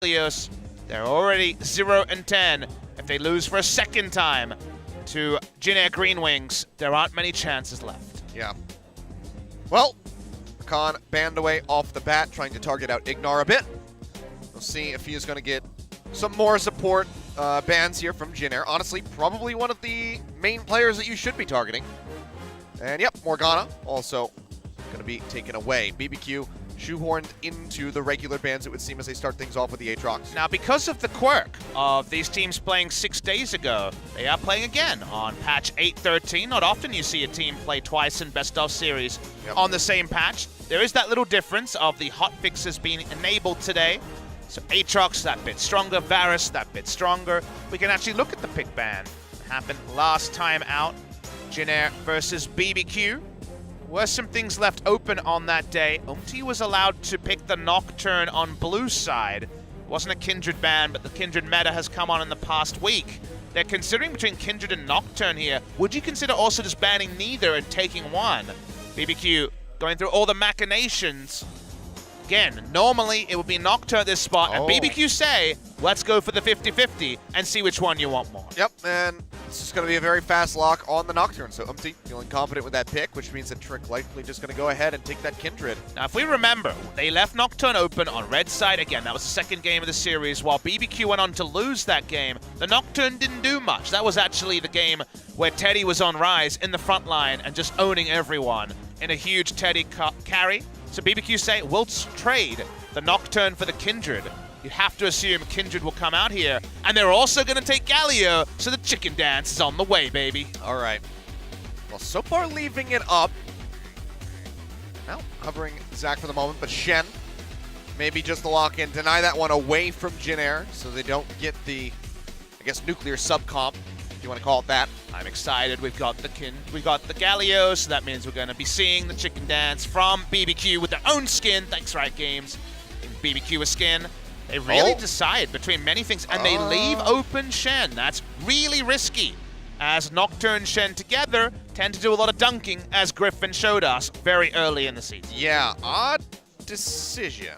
Helios. They're already 0-10. If they lose for a second time to Jin Air Green Wings, there aren't many chances left. Yeah. Well, Khan banned away off the bat, trying to target out Ignar a bit. We'll see if he is going to get some more support bans here from Jin Air. Honestly, probably one of the main players that you should be targeting. And yep, Morgana also going to be taken away. BBQ shoehorned into the regular bans, it would seem, as they start things off with the Aatrox. Now, because of the quirk of these teams playing 6 days ago, they are playing again on patch 8.13. Not often you see a team play twice in Best of Series on the same patch. There is that little difference of the hotfixes being enabled today. So Aatrox, that bit stronger. Varus, that bit stronger. We can actually look at the pick ban. It happened last time out. Jin Air versus BBQ. Were some things left open on that day. Umti was allowed to pick the Nocturne on blue side. It wasn't a Kindred ban, but the Kindred meta has come on in the past week. They're considering between Kindred and Nocturne here. Would you consider also just banning neither and taking one? BBQ going through all the machinations. Again, normally it would be Nocturne at this spot, and BBQ say, let's go for the 50-50 and see which one you want more. Yep, and it's just going to be a very fast lock on the Nocturne. So Umti feeling confident with that pick, which means that Trick likely just going to go ahead and take that Kindred. Now, if we remember, they left Nocturne open on red side. Again, that was the second game of the series. While BBQ went on to lose that game, the Nocturne didn't do much. That was actually the game where Teddy was on Rise in the front line and just owning everyone in a huge Teddy carry. So BBQ say, we'll trade the Nocturne for the Kindred. You have to assume Kindred will come out here. And they're also going to take Galio, so the chicken dance is on the way, baby. All right. Well, so far leaving it up. Now, covering Zach for the moment, but Shen, maybe just the lock-in. Deny that one away from Jin Air, so they don't get the, I guess, nuclear sub-comp, if you want to call it that. I'm excited. We've got the Galio, so that means we're going to be seeing the chicken dance from BBQ with their own skin. Thanks, Riot Games. In BBQ a skin. They really decide between many things, and they leave open Shen. That's really risky, as Nocturne and Shen together tend to do a lot of dunking, as Griffin showed us very early in the season. Yeah, odd decision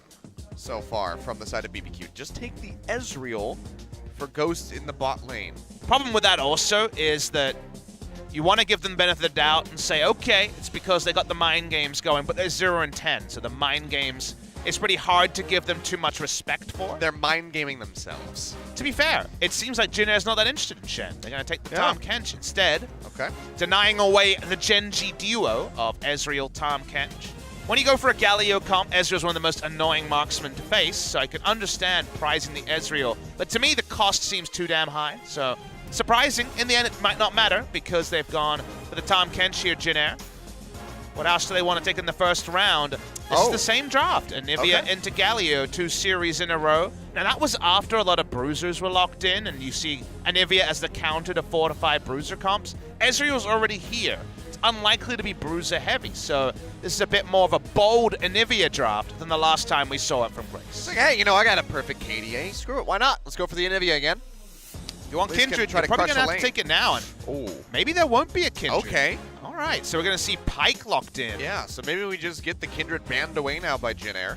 so far from the side of BBQ. Just take the Ezreal for Ghost in the bot lane. Problem with that also is that you want to give them the benefit of the doubt and say, okay, it's because they got the mind games going, but they're 0-10, so the mind games, it's pretty hard to give them too much respect for. They're mind gaming themselves. To be fair, it seems like Jin Air's not that interested in Shen. They're going to take the Tahm Kench instead. Okay. Denying away the Genji duo of Ezreal, Tahm Kench. When you go for a Galio comp, Ezreal's one of the most annoying marksmen to face, so I can understand prizing the Ezreal. But to me, the cost seems too damn high, so surprising. In the end, it might not matter because they've gone for the Tahm Kench here, Jin Air. What else do they want to take in the first round? This is the same draft. Anivia into Galio, 2 series in a row. Now, that was after a lot of bruisers were locked in, and you see Anivia as the counter to 4 to 5 bruiser comps. Ezreal's already here. It's unlikely to be bruiser heavy, so this is a bit more of a bold Anivia draft than the last time we saw it from Grace. It's like, hey, you know, I got a perfect KDA. Screw it, why not? Let's go for the Anivia again. If you want Kindred, you're probably going to have to take it now. And maybe there won't be a Kindred. Okay. All right, so we're going to see Pyke locked in. Yeah, so maybe we just get the Kindred banned away now by Jin Air.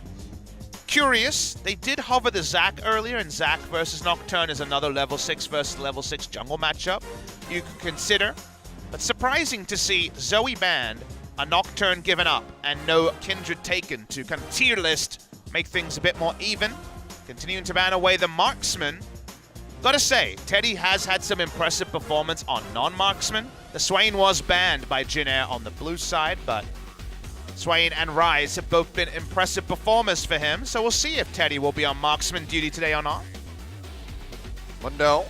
Curious, they did hover the Zac earlier, and Zac versus Nocturne is another level 6 versus level 6 jungle matchup you could consider. But surprising to see Zoe banned, a Nocturne given up, and no Kindred taken to kind of tier list, make things a bit more even. Continuing to ban away the marksman. Gotta say, Teddy has had some impressive performance on non-marksman. The Swain was banned by Jin Air on the blue side, but Swain and Rise have both been impressive performers for him, so we'll see if Teddy will be on marksman duty today or not. Mundo,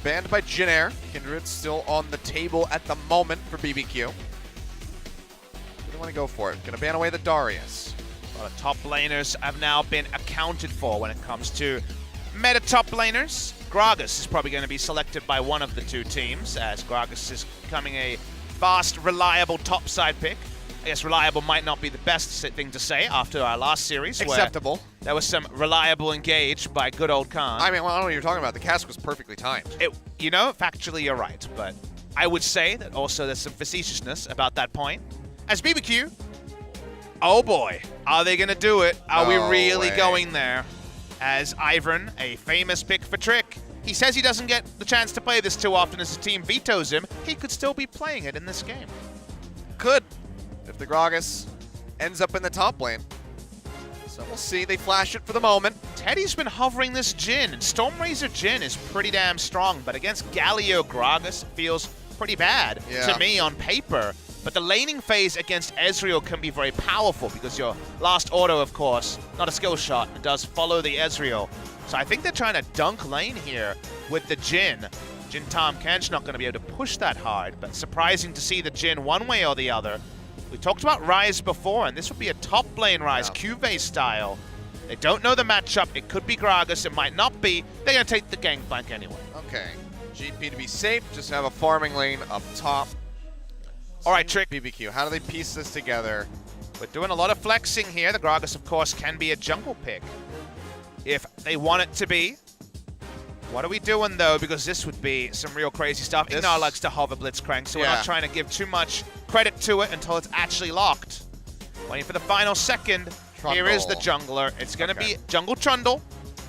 banned by Jin Air. Kindred still on the table at the moment for BBQ. What do you want to go for it? Gonna ban away the Darius. A lot of top laners have now been accounted for when it comes to meta top laners. Gragas is probably going to be selected by one of the 2 teams, as Gragas is becoming a fast, reliable topside pick. I guess reliable might not be the best thing to say after our last series. Acceptable. Where there was some reliable engage by good old Khan. I mean, well, I don't know what you're talking about. The cast was perfectly timed. You know, factually you're right, but I would say that also there's some facetiousness about that point. As BBQ, oh boy, are they going to do it? Are we really going there? as Ivern, a famous pick for Trick. He says he doesn't get the chance to play this too often as his team vetoes him. He could still be playing it in this game. Could, if the Gragas ends up in the top lane. So we'll see. They flash it for the moment. Teddy's been hovering this Jin, and Stormrazor Jin is pretty damn strong, but against Galio Gragas, it feels pretty bad to me on paper. But the laning phase against Ezreal can be very powerful because your last auto, of course, not a skill shot, it does follow the Ezreal. So I think they're trying to dunk lane here with the Jin. Jin Tom Kench not going to be able to push that hard, but surprising to see the Jin one way or the other. We talked about Ryze before, and this would be a top lane Ryze, Cuvée style. They don't know the matchup. It could be Gragas. It might not be. They're going to take the gangplank anyway. Okay. GP to be safe, just have a farming lane up top. All right, Trick. BBQ, how do they piece this together? We're doing a lot of flexing here. The Gragas, of course, can be a jungle pick if they want it to be. What are we doing, though? Because this would be some real crazy stuff. Ignar likes to hover Blitzcrank, so we're not trying to give too much credit to it until it's actually locked. Waiting for the final second. Trundle. Here is the jungler. It's going to be Jungle Trundle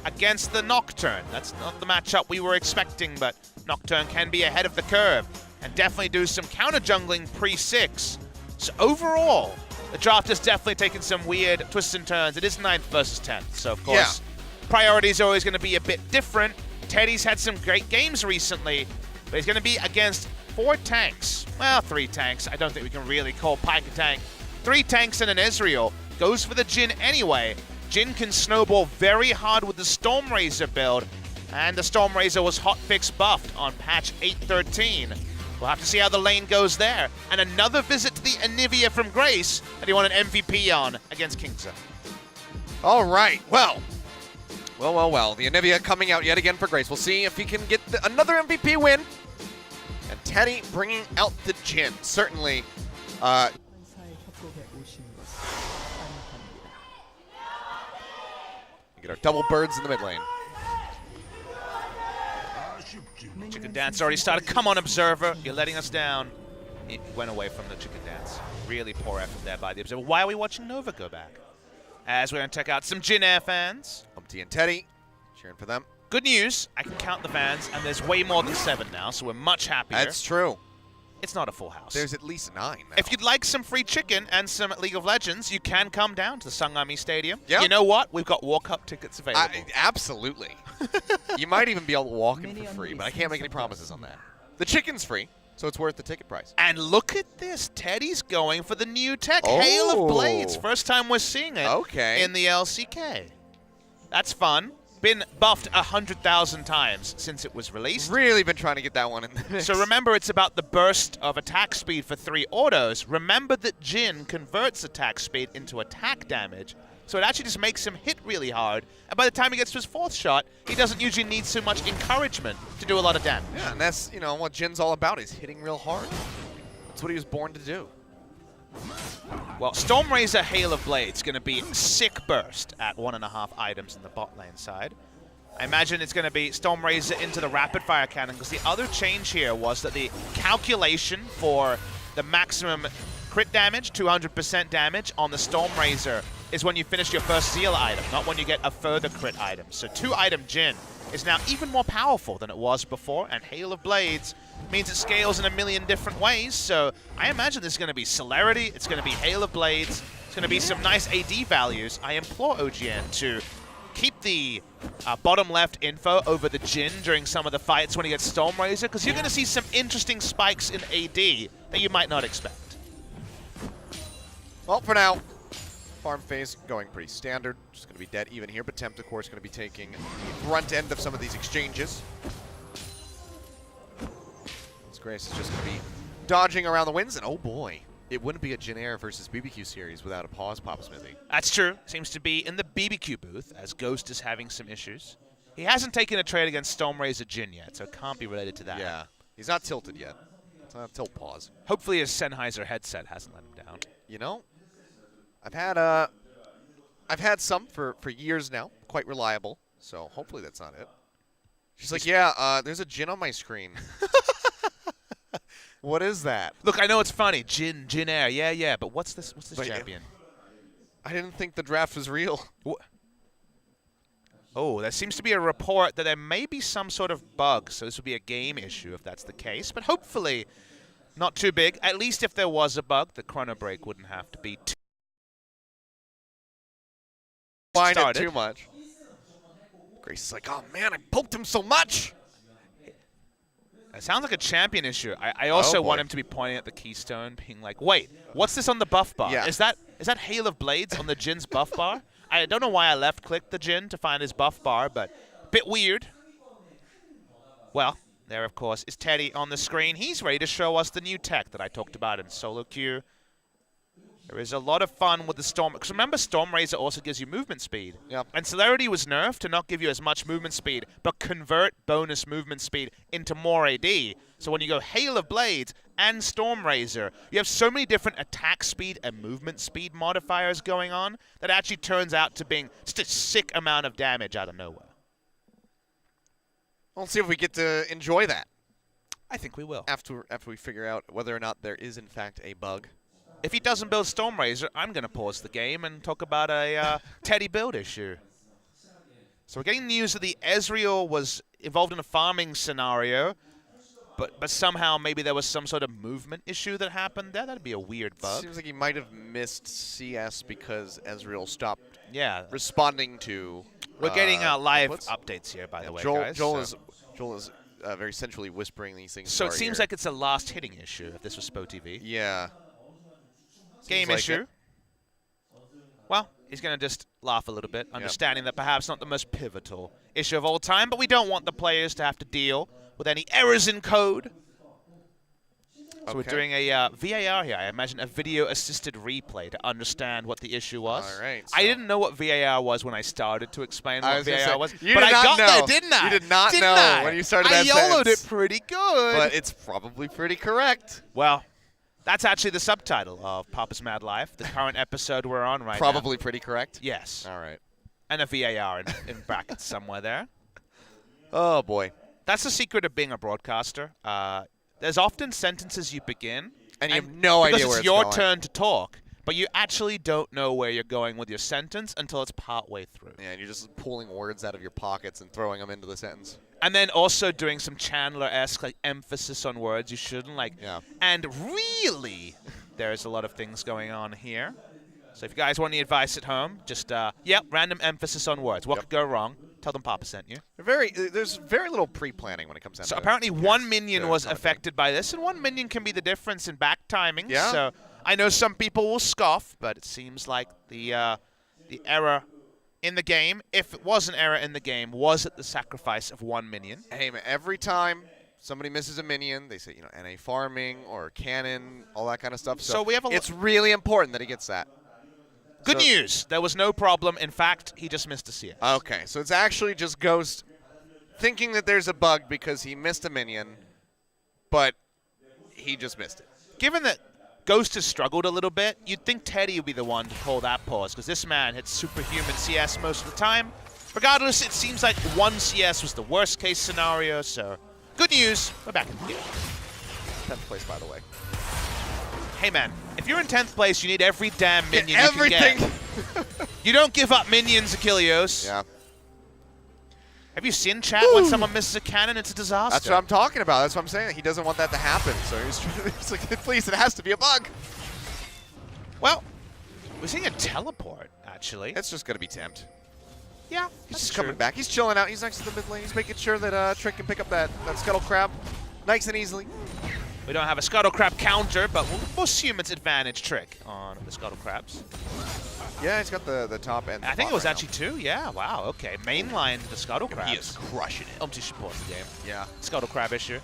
against the Nocturne. That's not the matchup we were expecting, but Nocturne can be ahead of the curve and definitely do some counter jungling pre-6. So overall, the draft has definitely taken some weird twists and turns. It is 9th versus 10th, so of course, priorities are always going to be a bit different. Teddy's had some great games recently, but he's going to be against 4 tanks. Well, 3 tanks. I don't think we can really call Pyke a tank. 3 tanks and an Ezreal. Goes for the Jin anyway. Jin can snowball very hard with the Stormrazor build, and the Stormrazor was hotfix buffed on patch 8.13. We'll have to see how the lane goes there. And another visit to the Anivia from Grace that he won an MVP on against Kingza. All right, well. The Anivia coming out yet again for Grace. We'll see if he can get another MVP win. And Teddy bringing out the Jin. Certainly. You get our double birds in the mid lane. Chicken dance already started. Come on, Observer. You're letting us down. It went away from the chicken dance. Really poor effort there by the Observer. Why are we watching Nova go back? As we're going to check out some Jin Air fans. Humpty and Teddy, cheering for them. Good news, I can count the fans, and there's way more than 7 now, so we're much happier. That's true. It's not a full house. There's at least 9 now. If you'd like some free chicken and some League of Legends, you can come down to the Sungami Stadium. Yep. You know what? We've got walk-up tickets available. Absolutely. You might even be able to walk in for free, but I can't make any promises on that. The chicken's free, so it's worth the ticket price. And look at this. Teddy's going for the new tech, Hail of Blades. First time we're seeing it in the LCK. That's fun. Been buffed 100,000 times since it was released. Really been trying to get that one in the mix. So remember, it's about the burst of attack speed for 3 autos. Remember that Jin converts attack speed into attack damage, so it actually just makes him hit really hard. And by the time he gets to his 4th shot, he doesn't usually need so much encouragement to do a lot of damage. Yeah, and that's what Jin's all about. He's hitting real hard. That's what he was born to do. Well, Stormrazor Hail of Blades going to be sick burst at 1.5 items in the bot lane side. I imagine it's going to be Stormrazor into the rapid fire cannon, because the other change here was that the calculation for the maximum crit damage, 200% damage on the Stormrazor, is when you finish your first Zeal item, not when you get a further crit item. So 2-item Jin is now even more powerful than it was before, and Hail of Blades means it scales in a million different ways. So I imagine there's going to be Celerity, it's going to be Hail of Blades, it's going to be some nice AD values. I implore OGN to keep the bottom left info over the Jin during some of the fights when he gets Stormrazor, because you're going to see some interesting spikes in AD that you might not expect. Well, for now, farm phase going pretty standard. Just going to be dead even here, but Tempt, of course, going to be taking the front end of some of these exchanges. Grace is just going to be dodging around the winds, and oh boy, it wouldn't be a Jin Air versus BBQ series without a pause, Papa Smithy. That's true. Seems to be in the BBQ booth, as Ghost is having some issues. He hasn't taken a trade against Stormrazor Jin yet, so it can't be related to that. Yeah, he's not tilted yet. It's not a tilt pause. Hopefully his Sennheiser headset hasn't let him down. You know, I've had some for years now, quite reliable, so hopefully that's not it. She's like, yeah, there's a Jin on my screen. What is that? Look, I know it's funny. Jin Air. Yeah, but what's this champion? I didn't think the draft was real. Oh, there seems to be a report that there may be some sort of bug, so this would be a game issue if that's the case. But hopefully not too big. At least if there was a bug, the chrono break wouldn't have to be too Find it too much. Grace is like, oh man, I poked him so much. It sounds like a champion issue. I also want him to be pointing at the keystone, being like, wait, what's this on the buff bar? Yeah. Is that Hail of Blades on the Jin's buff bar? I don't know why I left-clicked the Jin to find his buff bar, but a bit weird. Well, there, of course, is Teddy on the screen. He's ready to show us the new tech that I talked about in solo queue. There is a lot of fun with the Storm. Because remember, Storm Razor also gives you movement speed. Yep. And Celerity was nerfed to not give you as much movement speed, but convert bonus movement speed into more AD. So when you go Hail of Blades and Storm Razor, you have so many different attack speed and movement speed modifiers going on that actually turns out to being just a sick amount of damage out of nowhere. Let's see if we get to enjoy that. I think we will. After we figure out whether or not there is, in fact, a bug. If he doesn't build Storm Razor, I'm going to pause the game and talk about a Teddy build issue. So we're getting news that the Ezreal was involved in a farming scenario, but somehow maybe there was some sort of movement issue that happened there. That'd be a weird bug. Seems like he might have missed CS because Ezreal stopped responding to We're getting live inputs. Updates here, by the way, Joel, guys. Joel is very centrally whispering these things. So it seems like it's a last hitting issue if this was Spo TV. Yeah. Game like issue. Well, he's going to just laugh a little bit, understanding that perhaps not the most pivotal issue of all time, but we don't want the players to have to deal with any errors in code. So we're doing a VAR here. I imagine a video-assisted replay to understand what the issue was. All right. I didn't know what VAR was when I started to explain what VAR was. You but did I not got know. there, didn't I? You did not didn't know I? when you started I that YOLO'd sentence. it pretty good. But it's probably pretty correct. Well, that's actually the subtitle of Papa's Mad Life, the current episode we're on right now. Probably pretty correct? Yes. All right. And a VAR in brackets somewhere there. Oh, boy. That's the secret of being a broadcaster. There's often sentences you begin, and you have no idea where it's it's your going. turn to talk, but you actually don't know where you're going with your sentence until it's partway through. Yeah, and you're just pulling words out of your pockets and throwing them into the sentence. And then also doing some Chandler-esque like emphasis on words you shouldn't like. Yeah. And really, there's a lot of things going on here. So if you guys want any advice at home, just random emphasis on words. What could go wrong? Tell them Papa sent you. There's very little pre-planning when it comes down to it. So apparently one minion was affected by this, and one minion can be the difference in back timing. Yeah. So I know some people will scoff, but it seems like the error in the game, if it was an error in the game, was at the sacrifice of one minion. Hey, man, every time somebody misses a minion, they say, NA farming or cannon, all that kind of stuff. So we have it's really important that he gets that. Good news. There was no problem. In fact, he just missed a CS. Okay, so it's actually just Ghost thinking that there's a bug because he missed a minion, but he just missed it. Given that Ghost has struggled a little bit, you'd think Teddy would be the one to call that pause, because this man hits superhuman CS most of the time. Regardless, it seems like one CS was the worst case scenario, so good news. We're back in the game. 10th place, by the way. Hey, man, if you're in 10th place, you need every damn minion you can get. You don't give up minions, Achilleos. Yeah. Have you seen chat when someone misses a cannon? It's a disaster. That's what I'm talking about. That's what I'm saying. He doesn't want that to happen. So he's like, please, it has to be a bug. Well, we're seeing a teleport, actually. It's just going to be tempt. Yeah, He's just coming back. He's chilling out. He's next to the mid lane. He's making sure that Trick can pick up that Scuttle Crab nice and easily. We don't have a Scuttle Crab counter, but we'll assume it's advantage Trick on the Scuttle Crabs. Yeah, he's got the top end. I think it was actually two. Yeah, wow, okay. Mainline the Scuttle Crabs. He is crushing it. Umpty should pause the game. Yeah. Scuttle Crab issue.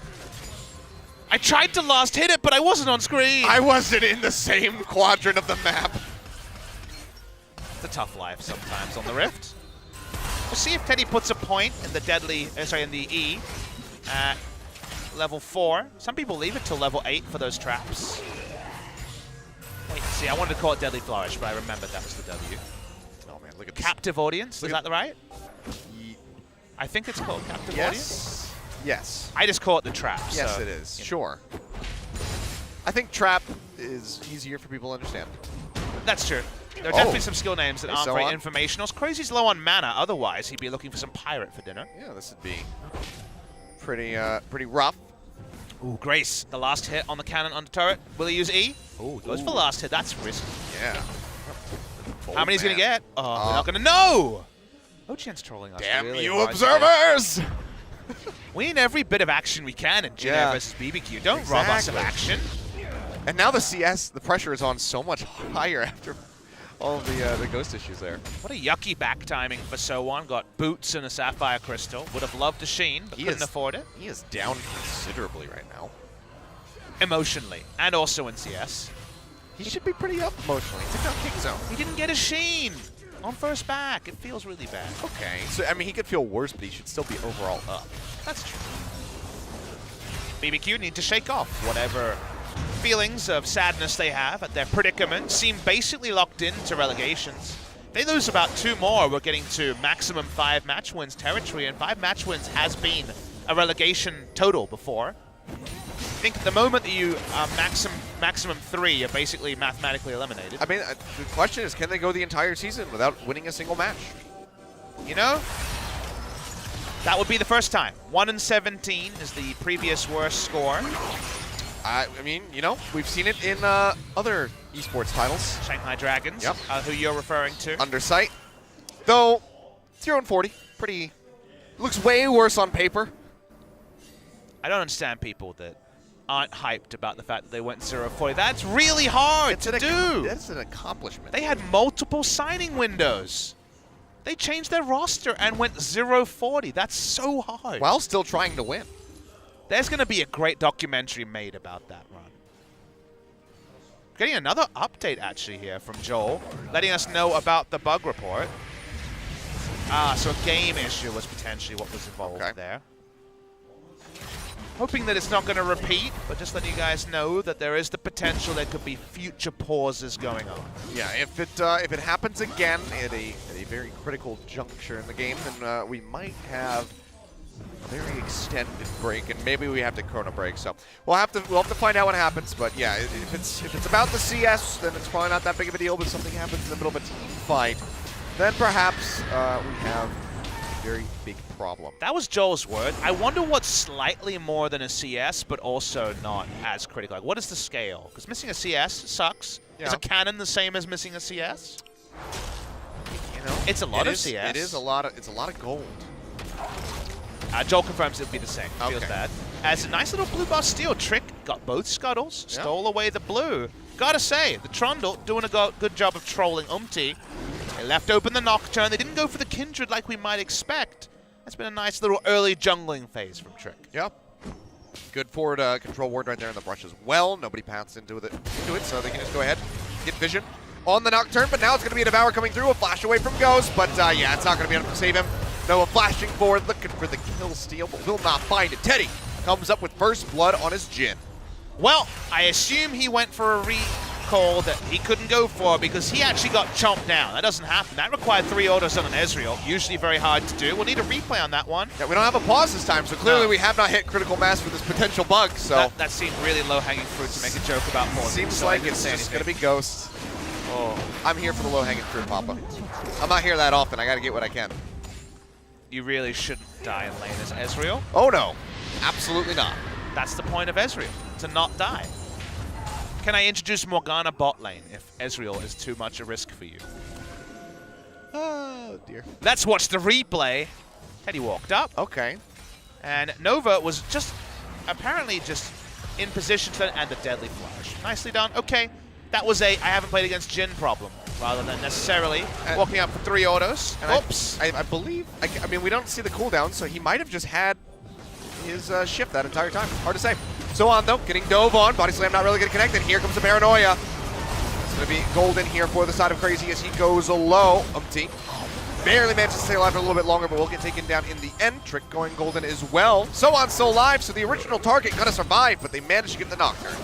I tried to last hit it, but I wasn't on screen. I wasn't in the same quadrant of the map. It's a tough life sometimes on the Rift. We'll see if Teddy puts a point in the in the E at level 4. Some people leave it till level 8 for those traps. Wait, see, I wanted to call it Deadly Flourish, but I remembered that was the W. Oh man, look at this. Captive Audience, is that right? I think it's called Captive Audience. Yes. I just call it the trap. Yes, so, it is. Sure. I think trap is easier for people to understand. That's true. There are definitely some skill names that aren't very on. informational. Crazy's low on mana, otherwise he'd be looking for some pirate for dinner. Yeah, this would be pretty rough. Ooh, Grace, the last hit on the cannon on the turret. Will he use E? Ooh, goes for the last hit. That's risky. Yeah. How many he's going to get? Oh, we're not going to know! OGN's trolling us. Damn really you hard observers! We need every bit of action we can in Jin versus BBQ. Don't rob us of action. And now the CS, the pressure is on so much higher after all of the ghost issues there. What a yucky back timing for So1. Got boots and a Sapphire Crystal. Would have loved a Sheen, but couldn't afford it. He is down considerably right now. Emotionally, and also in CS. He should be pretty up emotionally. He took down King Zone. He didn't get a Sheen on first back. It feels really bad. Okay. So, I mean, he could feel worse, but he should still be overall up. That's true. BBQ need to shake off whatever feelings of sadness they have at their predicament. Seem basically locked into relegations. They lose about 2 more. We're getting to maximum 5 match wins territory, and 5 match wins has been a relegation total before. I think the moment that you are maximum 3, you're basically mathematically eliminated. I mean, the question is, can they go the entire season without winning a single match? You know, that would be the first time. 1-17 is the previous worst score. I mean, you know, we've seen it in other esports titles. Shanghai Dragons, who you're referring to. Undersight. Though, 0-40. Pretty... looks way worse on paper. I don't understand people that aren't hyped about the fact that they went 0-40. That's really hard to do. That's an accomplishment. They had multiple signing windows. They changed their roster and went 0-40. That's so hard. While still trying to win. There's going to be a great documentary made about that run. Getting another update, actually, here from Joel, letting us know about the bug report. So a game issue was potentially what was involved there. Hoping that it's not going to repeat, but just letting you guys know that there is the potential there could be future pauses going on. Yeah, if it happens again at a very critical juncture in the game, then we might have a very extended break, and maybe we have to chrono break. So we'll have to find out what happens. But yeah, if it's about the CS, then it's probably not that big of a deal. But something happens in the middle of a team fight, then perhaps we have a very big problem. That was Joel's word. I wonder what's slightly more than a CS, but also not as critical. Like, what is the scale? Because missing a CS sucks. Yeah. Is a cannon the same as missing a CS? You know, it's a lot of CS. It is a lot of. It's a lot of gold. Joel confirms it'll be the same. Feels bad. As a nice little blue buff steal. Trick got both scuttles, stole away the blue. Gotta say, the Trundle doing a good job of trolling Umti. They left open the Nocturne. They didn't go for the Kindred like we might expect. That's been a nice little early jungling phase from Trick. Yep. Good forward control ward right there in the brush as well. Nobody paths into it, so they can just go ahead, get vision on the Nocturne. But now it's going to be a Devour coming through, a flash away from Ghost. But yeah, it's not going to be enough to save him. Noah flashing forward, looking for the kill steal, but will not find it. Teddy comes up with first blood on his Jin. Well, I assume he went for a recall that he couldn't go for because he actually got chomped down. That doesn't happen. That required 3 autos on an Ezreal. Usually very hard to do. We'll need a replay on that one. Yeah, we don't have a pause this time, so clearly we have not hit critical mass for this potential bug. So that seemed really low-hanging fruit to make a joke about pausing. Seems like it's just going to be Ghost. Oh, I'm here for the low-hanging fruit, Papa. I'm not here that often. I got to get what I can. You really shouldn't die in lane as Ezreal. Oh no, absolutely not. That's the point of Ezreal, to not die. Can I introduce Morgana bot lane if Ezreal is too much a risk for you? Oh dear. Let's watch the replay. Teddy walked up. Okay. And Nova was apparently just in position to, and the deadly flash. Nicely done. Okay, that was I haven't played against Jin problem, rather than necessarily walking up for 3 autos. Oops. I believe, I mean, we don't see the cooldown, so he might have just had his shift that entire time. Hard to say. So on though, getting dove on. Body slam not really going to connect, and here comes the paranoia. It's going to be golden here for the side of Crazy as he goes low. Umti barely manages to stay alive for a little bit longer, but will get taken down in the end. Trick going golden as well. So on, so live, so the original target going to survive, but they managed to get the Nocturne.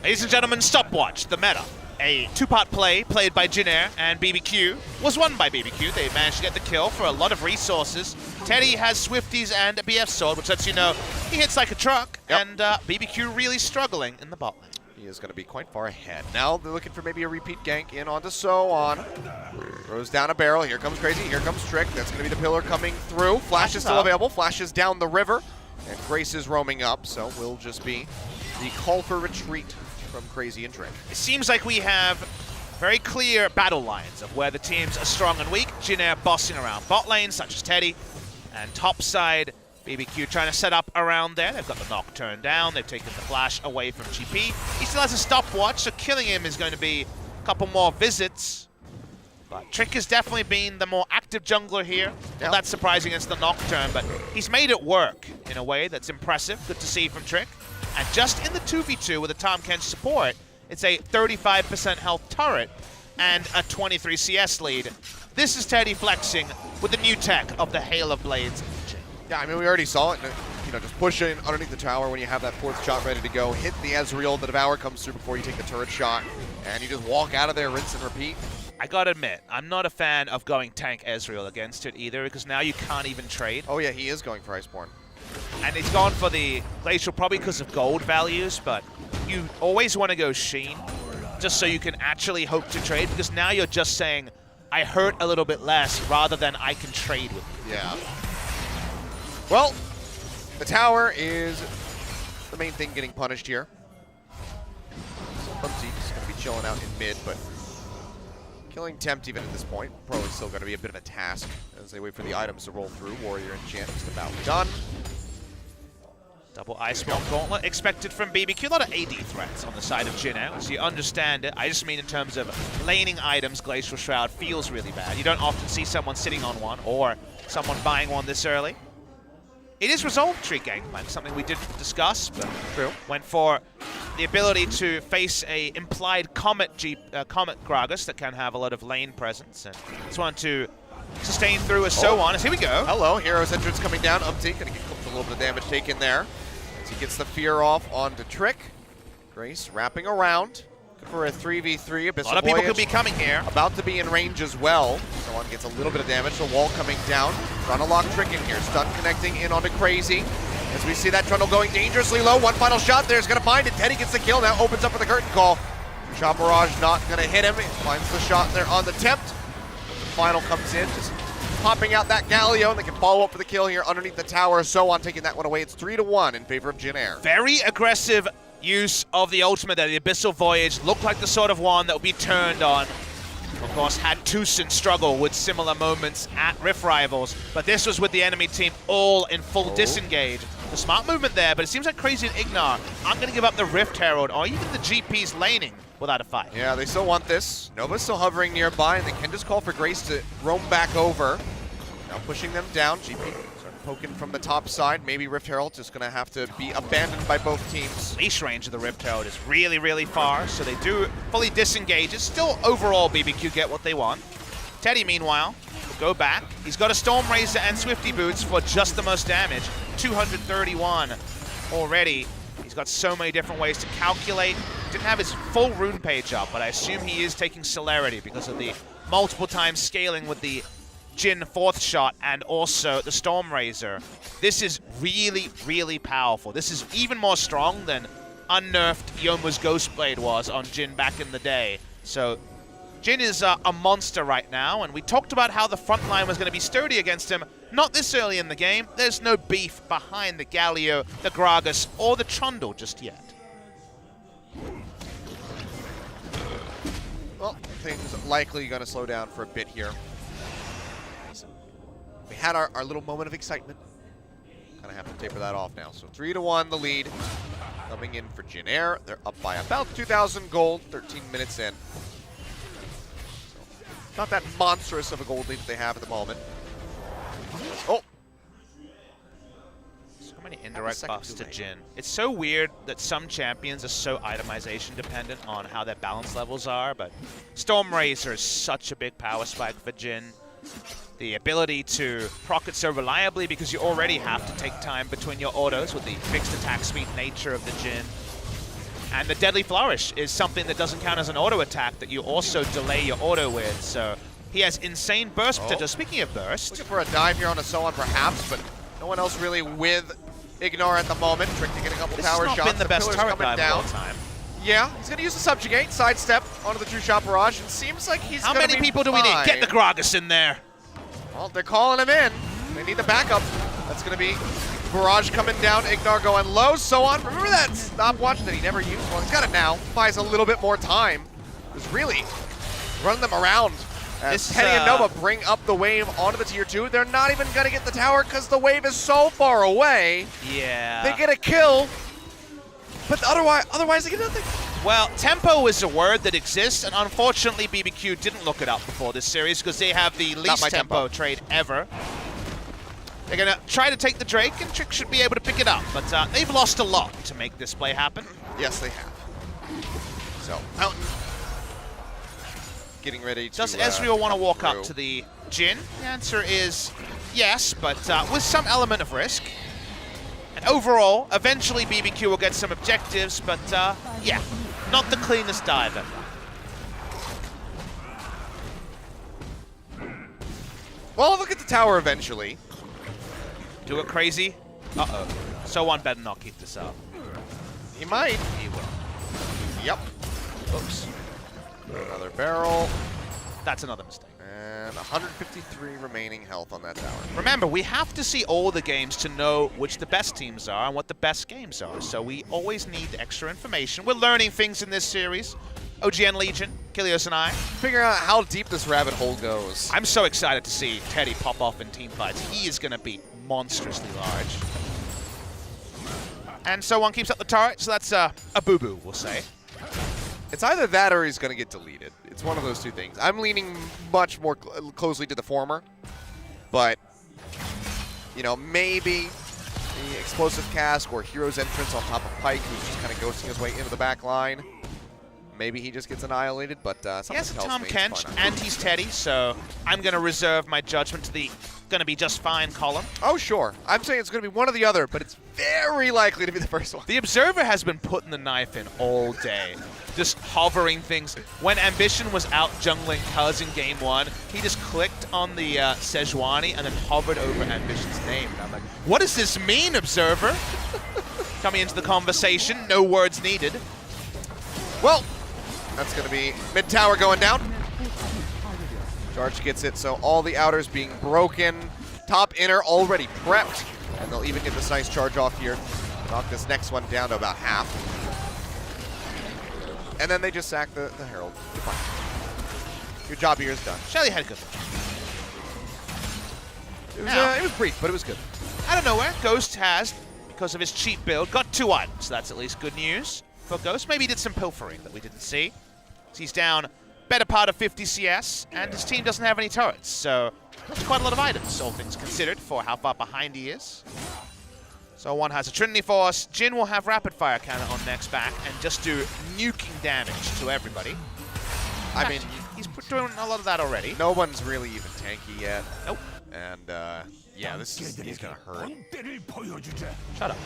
Ladies and gentlemen, stopwatch, the meta. A 2-part play played by Jinair and BBQ was won by BBQ. They managed to get the kill for a lot of resources. Teddy has Swifties and a BF sword, which lets you know he hits like a truck, and BBQ really struggling in the bot lane. He is going to be quite far ahead. Now they're looking for maybe a repeat gank in onto So-On. Throws down a barrel. Here comes Crazy. Here comes Trick. That's going to be the pillar coming through. Flash is still available. Flash is down the river. And Grace is roaming up, so will just be the call for retreat from Crazy and Trick. It seems like we have very clear battle lines of where the teams are strong and weak. Jin Air bossing around bot lanes, such as Teddy. And top side, BBQ trying to set up around there. They've got the knock turned down. They've taken the flash away from GP. He still has a stopwatch, so killing him is going to be a couple more visits. But Trick has definitely been the more active jungler here. Not that surprising against the Nocturne, but he's made it work in a way that's impressive. Good to see from Trick. And just in the 2v2 with a Tahm Kench support, it's a 35% health turret and a 23 CS lead. This is Teddy flexing with the new tech of the Hail of Blades. Yeah, I mean, we already saw it. You know, just push in underneath the tower when you have that fourth shot ready to go. Hit the Ezreal, the Devour comes through before you take the turret shot. And you just walk out of there, rinse and repeat. I gotta admit, I'm not a fan of going tank Ezreal against it either, because now you can't even trade. Oh yeah, he is going for Iceborne. And he's gone for the Glacial probably because of gold values, but you always want to go Sheen, just so you can actually hope to trade, because now you're just saying, I hurt a little bit less, rather than I can trade with you. Yeah. Well, the tower is the main thing getting punished here. Bumsy is going to be chilling out in mid, but killing Tempt even at this point, probably still going to be a bit of a task as they wait for the items to roll through. Warrior Enchant just about done. Double Iceborne Gauntlet expected from BBQ. A lot of AD threats on the side of Jin Air, so you understand it. I just mean in terms of laning items, Glacial Shroud feels really bad. You don't often see someone sitting on one or someone buying one this early. It is resolved tree gangplank, something we didn't discuss, but True. Went for the ability to face a implied Comet Comet Gragas that can have a lot of lane presence, and just wanted to sustain through a So-On. As here we go. Hello, Hero's entrance coming down. Uptake, gonna get clipped a little bit of damage taken there. As he gets the fear off onto Trick. Grace wrapping around. Good for a 3v3. Abyssal A lot of people Voyage could be coming here. about to be in range as well. So-On gets a little bit of damage. The wall coming down. Trying to lock Trick in here. Stun connecting in onto Crazy. As we see that Trundle going dangerously low. One final shot there's going to find it. Teddy gets the kill. Now opens up for the curtain call. Shot Barrage not going to hit him. He finds the shot there on the Tempt. The final comes in. Just popping out that Galio. And they can follow up for the kill here underneath the tower. So-On taking that one away. It's 3-1 in favor of Jin Air. Very aggressive use of the ultimate there. The Abyssal Voyage looked like the sort of one that would be turned on. Of course, had Tucson struggle with similar moments at Rift Rivals, but this was with the enemy team all in full disengage. The smart movement there, but it seems like Crazy and Ignar aren't going to give up the Rift Herald or even the GP's laning without a fight. Yeah, they still want this. Nova's still hovering nearby, and they can just call for Grace to roam back over. Now pushing them down. GP start poking from the top side. Maybe Rift Herald just going to have to be abandoned by both teams. Leash range of the Rift Herald is really, really far, so they do fully disengage. It's still overall BBQ get what they want. Teddy, meanwhile, will go back. He's got a Storm Razor and Swifty Boots for just the most damage. 231 already. He's got so many different ways to calculate. Didn't have his full rune page up, but I assume he is taking Celerity because of the multiple times scaling with the Jin fourth shot and also the Storm Razor. This is really, really powerful. This is even more strong than unnerfed Yomu's Ghostblade was on Jin back in the day. So Jin is a monster right now, and we talked about how the front line was going to be sturdy against him. Not this early in the game. There's no beef behind the Galio, the Gragas, or the Trundle just yet. Well, things likely going to slow down for a bit here. We had our little moment of excitement. Kind of have to taper that off now. So 3-1 the lead. Coming in for Jin Air. They're up by about 2,000 gold, 13 minutes in. So, not that monstrous of a gold lead that they have at the moment. Oh! So many indirect buffs to Jin. It's so weird that some champions are so itemization dependent on how their balance levels are, but Storm Razor is such a big power spike for Jin. The ability to proc it so reliably because you already have to take time between your autos with the fixed attack speed nature of the Jin. And the Deadly Flourish is something that doesn't count as an auto attack that you also delay your auto with. So he has insane burst potential. Speaking of burst. Looking for a dive here on a So-On perhaps, but no one else really with Ignar at the moment. Trick to get a couple tower shots. This has not been the best turret coming dive down. of all time. Yeah, he's going to use the subjugate, sidestep onto the true shot barrage, and seems like he's How going to many people do we need? Get the Gragas in there. Well, they're calling him in. They need the backup. That's going to be barrage coming down, Ignar going low, so on. Remember that stopwatch that he never used? Well, he's got it now. Buys a little bit more time. It's really running them around. As Teddy and Nova bring up the wave onto the tier 2. They're not even going to get the tower because the wave is so far away. Yeah. They get a kill, but otherwise they get nothing. Well, tempo is a word that exists, and unfortunately BBQ didn't look it up before this series because they have the least tempo trade ever. They're going to try to take the Drake, and Trick should be able to pick it up, but they've lost a lot to make this play happen. Yes, they have. So, Mountain getting ready to Does Ezreal want to walk up to the Jin? The answer is yes, but with some element of risk. And overall, eventually BBQ will get some objectives, but yeah, not the cleanest either. Well, look at the tower eventually. Do it crazy. Uh-oh. So1 better not keep this up. He might. He will. Yep. Oops. Another barrel. That's another mistake. And 153 remaining health on that tower. Remember, we have to see all the games to know which the best teams are and what the best games are. So we always need extra information. We're learning things in this series. OGN Legion, Kilios and I. Figure out how deep this rabbit hole goes. I'm so excited to see Teddy pop off in team fights. He is going to be monstrously large. And So1 keeps up the turret, so that's a boo-boo, we'll say. It's either that or he's going to get deleted. It's one of those two things. I'm leaning much more closely to the former, but, you know, maybe the explosive cask or hero's entrance on top of Pike, who's just kind of ghosting his way into the back line. Maybe he just gets annihilated, but something he has a tells Tom me Kench, and he's Teddy, so I'm going to reserve my judgment to the going to be just fine column. Oh, sure. I'm saying it's going to be one or the other, but it's very likely to be the first one. The Observer has been putting the knife in all day, just hovering things. When Ambition was out jungling Cuz in game 1, he just clicked on the Sejuani and then hovered over Ambition's name. And I'm like, what does this mean, Observer? Coming into the conversation, no words needed. Well, that's going to be mid-tower going down. Charge gets it, so all the outers being broken. Top inner already prepped, and they'll even get this nice charge off here. Knock this next one down to about half. And then they just sack the Herald. Goodbye. Your job here is done. Shelly had a good one. It was brief, but it was good. Out of nowhere, Ghost has, because of his cheap build, got 2 items. That's at least good news for Ghost. Maybe he did some pilfering that we didn't see. So he's down better part of 50 CS, and his team doesn't have any turrets, so that's quite a lot of items, all things considered, for how far behind he is. So1 has a Trinity Force. Jin will have Rapid Fire Cannon on next back and just do nuking damage to everybody. I mean, he's doing a lot of that already. No one's really even tanky yet. Nope. And, yeah, he's going to hurt. Shut up,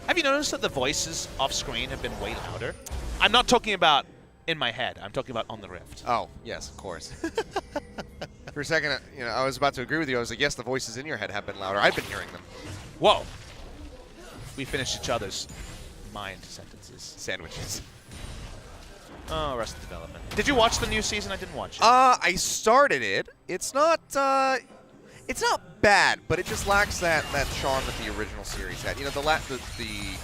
Have you noticed that the voices off screen have been way louder? I'm not talking about in my head. I'm talking about on the Rift. Oh, yes, of course. For a second, you know, I was about to agree with you. I was like, yes, the voices in your head have been louder. I've been hearing them. Whoa. We finished each other's mind sentences. Sandwiches. Oh, Arrested Development. Did you watch the new season? I didn't watch it. I started it. It's not bad, but it just lacks that charm that the original series had. You know, the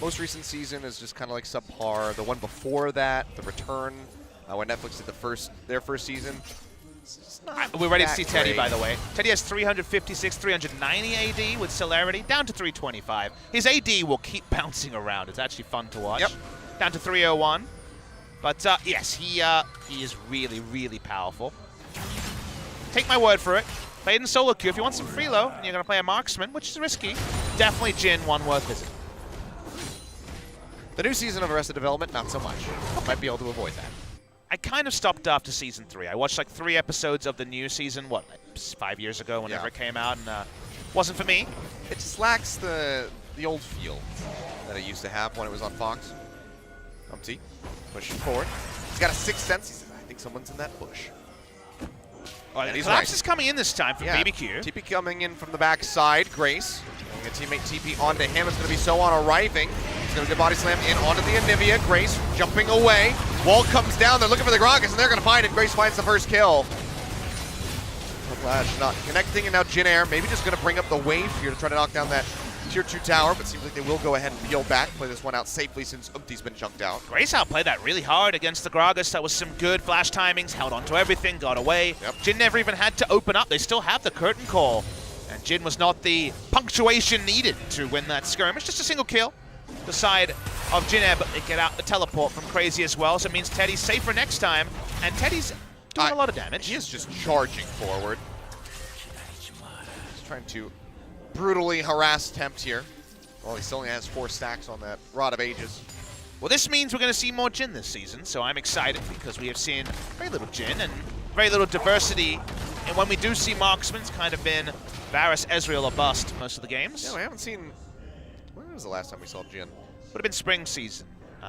most recent season is just kind of like subpar. The one before that, The Return, when Netflix did their first season, it's just not we're ready to see Teddy, great. by the way. Teddy has 356, 390 AD with Celerity, down to 325. His AD will keep bouncing around. It's actually fun to watch. Yep. Down to 301. But yes, he is really, really powerful. Take my word for it. Play it in solo queue. If you want some freelo and you're going to play a marksman, which is risky, definitely Jin, one worth visiting. The new season of Arrested Development, not so much. Might be able to avoid that. I kind of stopped after season 3. I watched like 3 episodes of the new season, what, like 5 years ago, whenever it came out, and wasn't for me. It just lacks the old feel that it used to have when it was on Fox. Umpty, pushing forward. He's got a sixth sense. He says, I think someone's in that bush. Oh, and Collapse is coming in this time for BBQ. TP coming in from the back side. Grace, getting a teammate TP onto him. It's going to be So1 arriving. He's going to get body slam in onto the Anivia. Grace jumping away. Wall comes down. They're looking for the Gragas, and they're going to find it. Grace finds the first kill. Flash not connecting, and now Jin Air maybe just going to bring up the wave here to try to knock down that tier 2 tower, but seems like they will go ahead and peel back, play this one out safely since Umpty's been chunked out. Grace outplayed that really hard against the Gragas. That was some good flash timings, held onto everything, got away. Yep. Jin never even had to open up. They still have the curtain call. And Jin was not the punctuation needed to win that skirmish. Just a single kill. The side of Jin Air, but they get out the teleport from Crazy as well, so it means Teddy's safer next time. And Teddy's doing a lot of damage. He is just charging forward. He's trying to brutally harass Tempt here. Well, he still only has 4 stacks on that Rod of Ages. Well, this means we're going to see more Jin this season, so I'm excited because we have seen very little Jin and very little diversity. And when we do see marksmen, it's kind of been Varus, Ezreal, or bust most of the games. Yeah, we haven't seen... When was the last time we saw Jin? Would have been spring season.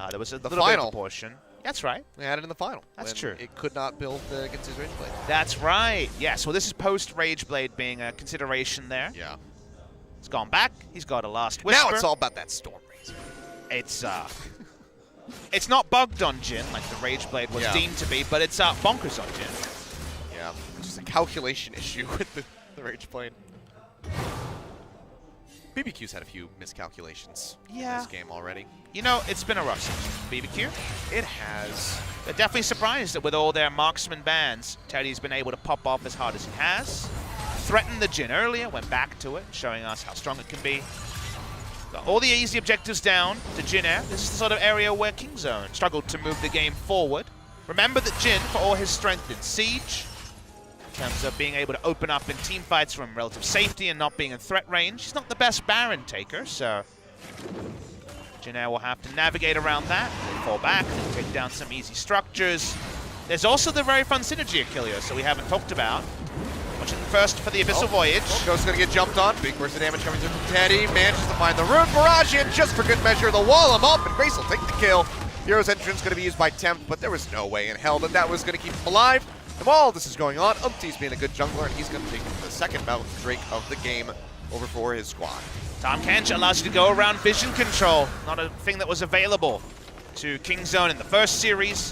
There was a the little final bit of portion. That's right. We had it in the final. That's true. It could not build against his Rage Blade. That's right. Yes, well, this is post Rage Blade being a consideration there. Yeah. It's gone back. He's got a last whisper. Now it's all about that Storm Razor. It's not bugged on Jin like the Rage Blade was deemed to be, but it's bonkers on Jin. Yeah, it's just a calculation issue with the Rage Blade. BBQ's had a few miscalculations in this game already. You know, it's been a rough season. BBQ? It has. They're definitely surprised that with all their marksman bans, Teddy's been able to pop off as hard as he has. Threatened the Jin earlier, went back to it, showing us how strong it can be. Got all the easy objectives down to Jin Air. This is the sort of area where Kingzone struggled to move the game forward. Remember that Jin, for all his strength in Siege, in terms of being able to open up in team fights from relative safety and not being in threat range, he's not the best Baron taker, so Jin Air will have to navigate around that. They fall back, they take down some easy structures. There's also the very fun synergy Achilles that we haven't talked about. Watching first for the Abyssal Voyage. Ghost's gonna get jumped on. Big burst of damage coming through from Teddy. Manages to find the Rune Barrage in just for good measure. The wall him up, and Grace will take the kill. Hero's entrance gonna be used by Tempt, but there was no way in hell that was gonna keep him alive. And while this is going on, Umpty's being a good jungler, and he's gonna take the second Mountain Drake of the game over for his squad. Tom Kancha allows you to go around vision control. Not a thing that was available to Kingzone in the first series.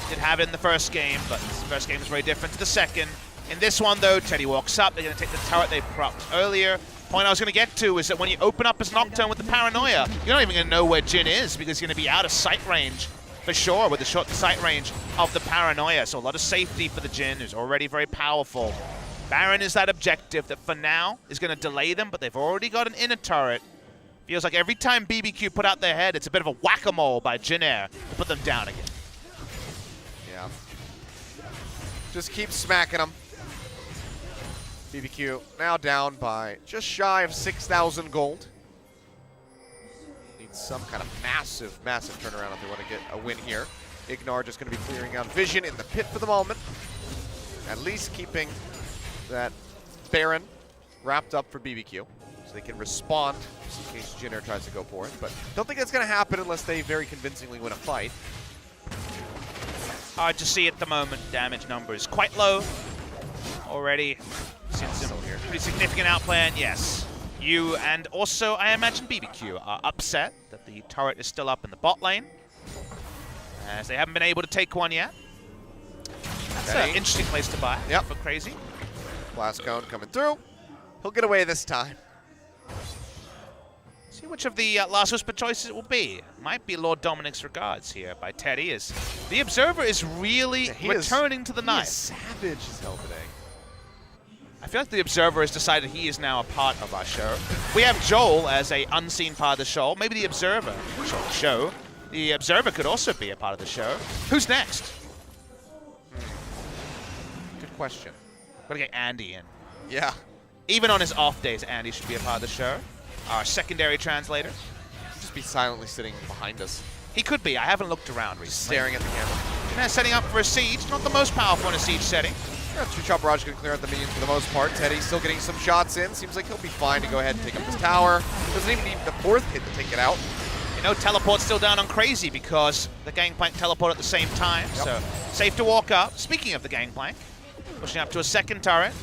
Did have it in the first game, but the first game is very different to the second. In this one, though, Teddy walks up. They're going to take the turret they propped earlier. Point I was going to get to is that when you open up as Nocturne with the Paranoia, you're not even going to know where Jin is because he's going to be out of sight range for sure with the short sight range of the Paranoia. So a lot of safety for the Jin, who's already very powerful. Baron is that objective that for now is going to delay them, but they've already got an inner turret. Feels like every time BBQ put out their head, it's a bit of a whack-a-mole by Jin Air to put them down again. Yeah. Just keep smacking them. BBQ now down by just shy of 6,000 gold. Needs some kind of massive, massive turnaround if they want to get a win here. Ignar just going to be clearing out vision in the pit for the moment. At least keeping that Baron wrapped up for BBQ so they can respond just in case Jin Air tries to go for it. But don't think that's going to happen unless they very convincingly win a fight. Hard to see at the moment. Damage number is quite low. Already seen some pretty significant outplay, and yes, you and also I imagine BBQ are upset that the turret is still up in the bot lane, as they haven't been able to take one yet. That's an interesting place to buy. Yep. For Crazy. Blast Cone coming through. He'll get away this time. See which of the last whisper choices it will be. Might be Lord Dominic's Regards here by Teddy, as the Observer is really returning to the knife. He is savage as hell today. I feel like the Observer has decided he is now a part of our show. We have Joel as a unseen part of the show. Maybe the Observer show. The Observer could also be a part of the show. Who's next? Good question. Gotta get Andy in. Yeah. Even on his off days, Andy should be a part of the show. Our secondary translator. He'd just be silently sitting behind us. He could be. I haven't looked around recently. Staring at the camera. Yeah, setting up for a siege. Not the most powerful in a siege setting. Yeah, two-shot barrage can clear out the minions for the most part. Teddy's still getting some shots in. Seems like he'll be fine to go ahead and take up this tower. Doesn't even need the fourth hit to take it out. You know, teleport's still down on Crazy because the Gangplank teleport at the same time. Yep. So safe to walk up. Speaking of the Gangplank, pushing up to a second turret.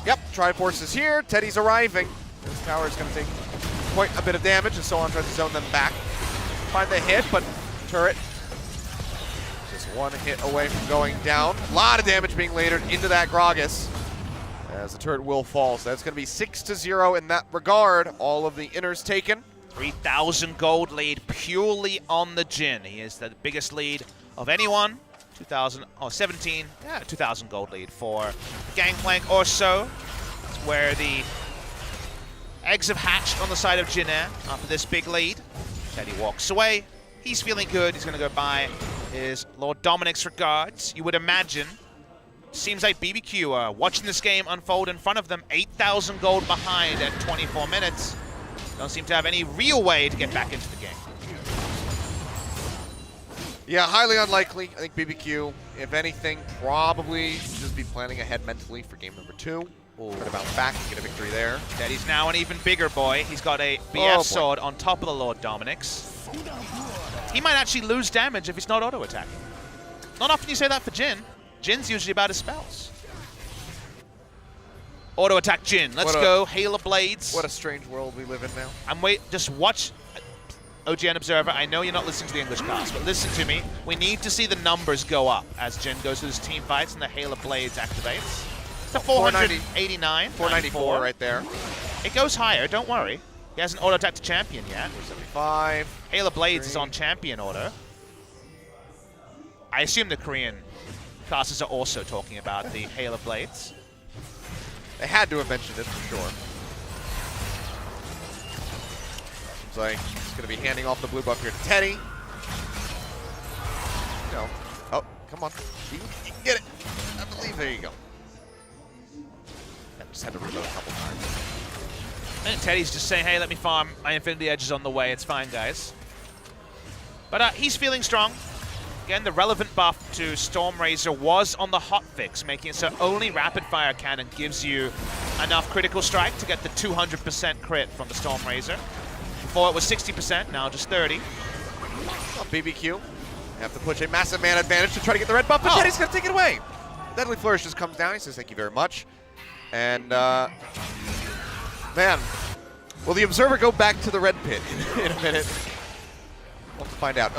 Yep, Triforce is here. Teddy's arriving. This tower is going to take quite a bit of damage, and so on tries to zone them back. find the hit, but turret just one hit away from going down. A lot of damage being layered into that Gragas as the turret will fall. So that's going to be 6-0 in that regard. All of the inners taken. 3,000 gold lead purely on the Jin. He is the biggest lead of anyone. 2,017, yeah, 2,000 gold lead for Gangplank or so. It's where the eggs have hatched on the side of Jin after this big lead. Teddy walks away. He's feeling good. He's going to go buy his Lord Dominic's regards. You would imagine. Seems like BBQ are watching this game unfold in front of them. 8,000 gold behind at 24 minutes. Don't seem to have any real way to get back into the game. Yeah, highly unlikely. I think BBQ, if anything, probably just be planning ahead mentally for game number 2. Try to bounce back and get a victory there. Teddy's now an even bigger boy. He's got a BF sword on top of the Lord Dominic's. He might actually lose damage if he's not auto-attacking. Not often you say that for Jin. Jin's usually about his spells. Auto-attack Jin. Let's go. Hail of Blades. What a strange world we live in now. Just watch OGN Observer. I know you're not listening to the English cast, but listen to me. We need to see the numbers go up as Jin goes through his team fights and the Hail of Blades activates. It's a 489. 494 right there. It goes higher, don't worry. He hasn't auto-attacked to champion yet. 75. Hail of Blades is on champion order. I assume the Korean classes are also talking about the Hail of Blades. They had to have mentioned it for sure. Seems like he's going to be handing off the blue buff here to Teddy. No. Oh, come on. You can get it. I believe. There you go. I just had to reload a couple times. And Teddy's just saying, hey, let me farm. My Infinity Edge is on the way. It's fine, guys. But he's feeling strong. Again, the relevant buff to Stormrazor was on the hotfix, making it so only rapid fire cannon gives you enough critical strike to get the 200% crit from the Stormrazor. Before it was 60%, now just 30. Well, BBQ have to push a massive man advantage to try to get the red buff, but Teddy's going to take it away. Deadly Flourish just comes down. He says, thank you very much. And, man, will the Observer go back to the red pit in a minute? We'll have to find out.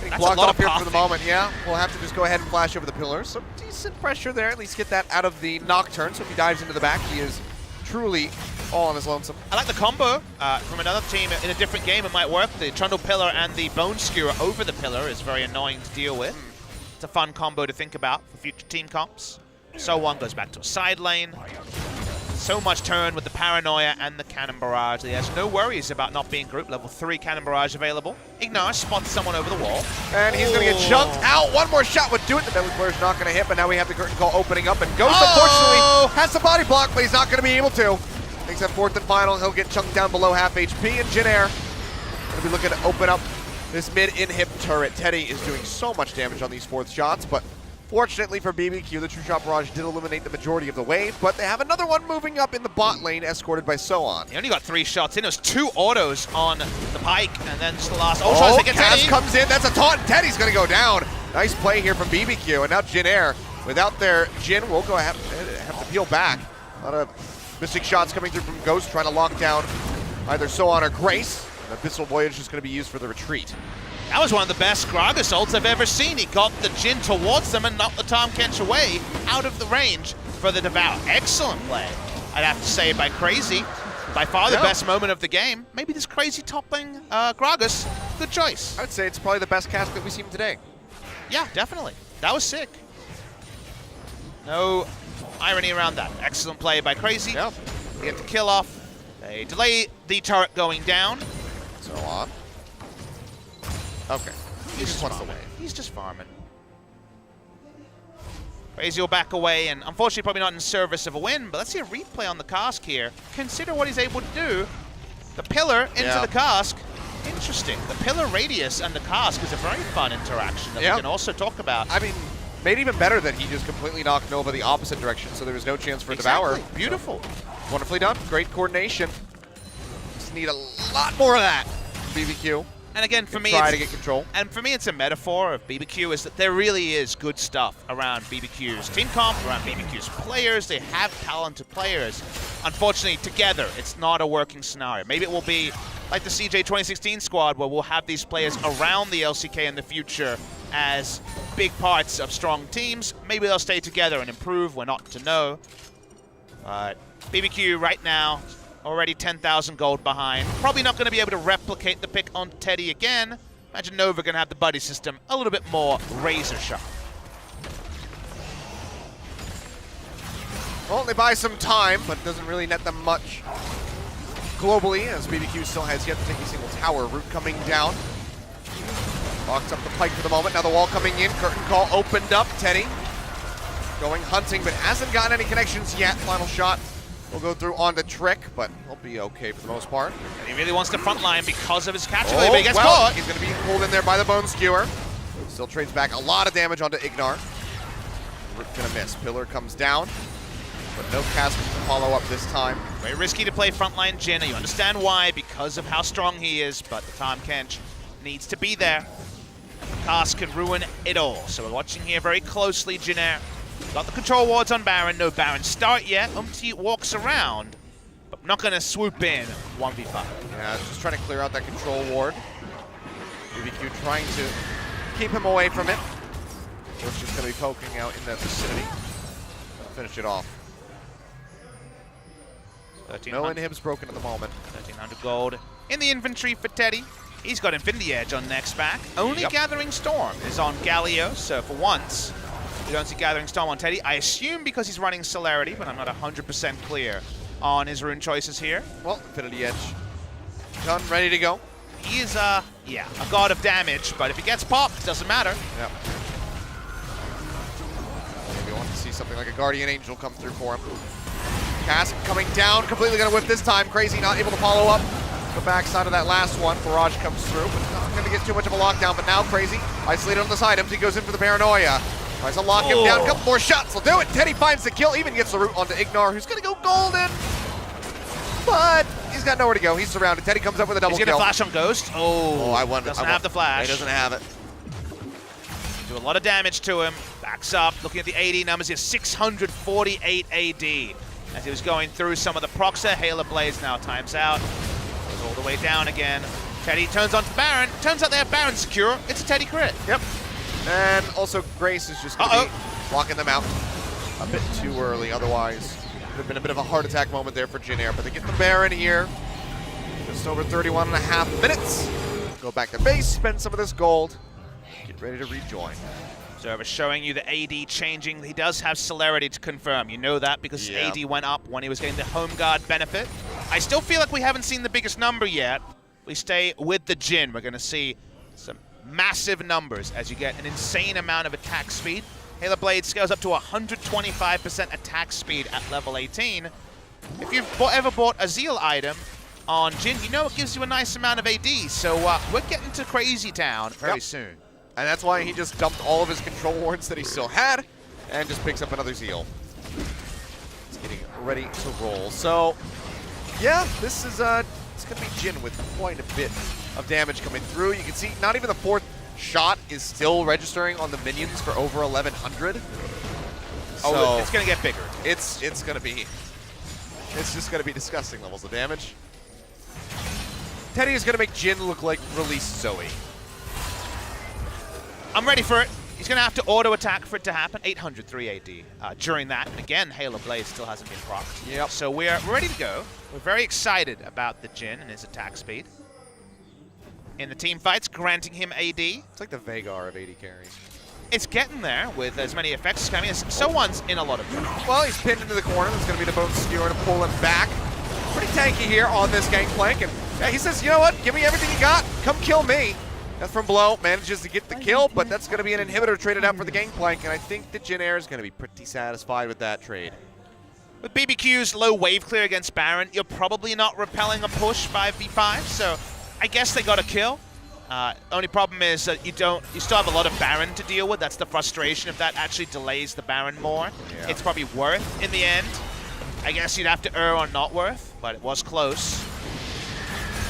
Getting blocked off here for the moment, yeah. We'll have to just go ahead and flash over the pillars. Some decent pressure there, at least get that out of the Nocturne. So if he dives into the back, he is truly all on his lonesome. I like the combo from another team in a different game. It might work. The Trundle Pillar and the Bone Skewer over the pillar is very annoying to deal with. It's a fun combo to think about for future team comps. So one goes back to a side lane. So much turn with the Paranoia and the Cannon Barrage. He has no worries about not being group. Level 3 Cannon Barrage available. Ignar spots someone over the wall. And he's going to get jumped out. One more shot would do it. The Deadly Flare is not going to hit, but now we have the curtain call opening up. And Ghost, unfortunately, has the body block, but he's not going to be able to. Makes that 4th and final. He'll get chunked down below half HP. And Jin Air going to be looking to open up this mid-inhib turret. Teddy is doing so much damage on these 4th shots, but fortunately for BBQ, the True Shot Barrage did eliminate the majority of the wave, but they have another one moving up in the bot lane, escorted by Soan. He only got 3 shots in. It was 2 autos on the Pike, and then just the last shot to get Teddy. Comes in. That's a taunt. Teddy's going to go down. Nice play here from BBQ, and now Jin Air, without their Jin, will go have to peel back. A lot of missing shots coming through from Ghost, trying to lock down either Soan or Grace. And Abyssal Voyage is going to be used for the retreat. That was one of the best Gragas ults I've ever seen. He got the Jin towards them and knocked the Tahm Kench away out of the range for the Devour. Excellent play, I'd have to say, by Crazy. By far the best moment of the game. Maybe this Crazy top lane Gragas, good choice. I would say it's probably the best cast that we've seen today. Yeah, definitely. That was sick. No irony around that. Excellent play by Crazy. Yep. They get the kill off. They delay the turret going down. So on. Okay. He just wants the wave. He's just farming. Crazy will back away, and unfortunately probably not in service of a win, but let's see a replay on the cask here. Consider what he's able to do. The pillar into the cask. Interesting. The pillar radius and the cask is a very fun interaction that we can also talk about. I mean, made even better that he just completely knocked Nova the opposite direction, so there was no chance for Devour. Beautiful. Wonderfully done. Great coordination. Just need a lot more of that from BBQ. And again, for me, try to get control. And for me, it's a metaphor of BBQ is that there really is good stuff around BBQ's team comp, around BBQ's players. They have talented players. Unfortunately, together, it's not a working scenario. Maybe it will be like the CJ 2016 squad, where we'll have these players around the LCK in the future as big parts of strong teams. Maybe they'll stay together and improve. We're not to know. But BBQ right now, already 10,000 gold behind. Probably not going to be able to replicate the pick on Teddy again. Imagine Nova going to have the buddy system a little bit more razor sharp. Well, they buy some time, but it doesn't really net them much globally, as BBQ still has yet to take a single tower. Root coming down. Locks up the pike for the moment. Now the wall coming in. Curtain call opened up. Teddy going hunting, but hasn't gotten any connections yet. Final shot will go through on the Trick, but he'll be okay for the most part. And he really wants to frontline because of his catch ability, but he gets caught. He's going to be pulled in there by the Bone Skewer. Still trades back a lot of damage onto Ignar. Root's going to miss. Pillar comes down, but no cast to follow up this time. Very risky to play frontline Jin. You understand why, because of how strong he is, but the Tom Kench needs to be there. Cast can ruin it all. So we're watching here very closely. Jinair got the control wards on Baron. No Baron start yet. Umti walks around, but not going to swoop in 1v5. Yeah, just trying to clear out that control ward. BBQ trying to keep him away from it. It's just going to be poking out in that vicinity. Finish it off. No inhibs broken at the moment. 1,300 gold in the inventory for Teddy. He's got Infinity Edge on next back. Only Gathering Storm is on Galio, so for once, we don't see Gathering Storm on Teddy. I assume because he's running Celerity, but I'm not 100% clear on his rune choices here. Well, Infinity Edge done, ready to go. He is, a god of damage, but if he gets popped, it doesn't matter. Yep. Maybe want to see something like a Guardian Angel come through for him. Cask coming down, completely going to whip this time. Crazy not able to follow up the backside of that last one. Barrage comes through, but not going to get too much of a lockdown. But now Crazy, isolated on the side, he goes in for the Paranoia. Tries to lock him down, a couple more shots will do it. Teddy finds the kill, even gets the root onto Ignar, who's going to go golden. But he's got nowhere to go. He's surrounded. Teddy comes up with a double kill. He's going to flash on Ghost. I wonder. Doesn't have the flash. He doesn't have it. Do a lot of damage to him. Backs up, looking at the AD numbers here, 648 AD. As he was going through some of the proxer, Halo Blaze now times out. Goes all the way down again. Teddy turns onto Baron. Turns out they have Baron secure. It's a Teddy crit. Yep. And also Grace is just going to be blocking them out a bit too early. Otherwise, could have been a bit of a heart attack moment there for Jinair. But they get the Baron here. Just over 31 and a half minutes. Go back to base, spend some of this gold. Get ready to rejoin. Observer showing you the AD changing. He does have Celerity to confirm. You know that because his AD went up when he was getting the home guard benefit. I still feel like we haven't seen the biggest number yet. We stay with the Jin. We're going to see some massive numbers as you get an insane amount of attack speed. Halo Blade scales up to 125% attack speed at level 18. If you've ever bought a Zeal item on Jin, you know it gives you a nice amount of AD. So we're getting to Crazy Town very soon. And that's why he just dumped all of his control wards that he still had and just picks up another Zeal. He's getting ready to roll. So, yeah, this is it's going to be Jin with quite a bit of damage coming through. You can see not even the fourth shot is still registering on the minions for over 1,100. So it's going to get bigger. It's just going to be disgusting levels of damage. Teddy is going to make Jin look like released Zoe. I'm ready for it. He's going to have to auto-attack for it to happen. 803 AD during that. And again, Halo Blaze still hasn't been procced. Yep. So we're ready to go. We're very excited about the Jin and his attack speed. In the team fights, granting him AD. It's like the Vagar of AD carries. It's getting there with as many effects coming. Someone's in a lot of trouble. Well, he's pinned into the corner. That's going to be the Bone Skewer to pull him back. Pretty tanky here on this gangplank. And yeah, he says, you know what? Give me everything you got. Come kill me. That's from below, manages to get the kill, but that's going to be an inhibitor traded out for the gangplank, and I think that Jinair is going to be pretty satisfied with that trade. With BBQ's low wave clear against Baron, you're probably not repelling a push 5v5, so I guess they got a kill. Only problem is that you still have a lot of Baron to deal with. That's the frustration. If that actually delays the Baron more, it's probably worth in the end. I guess you'd have to err on not worth, but it was close.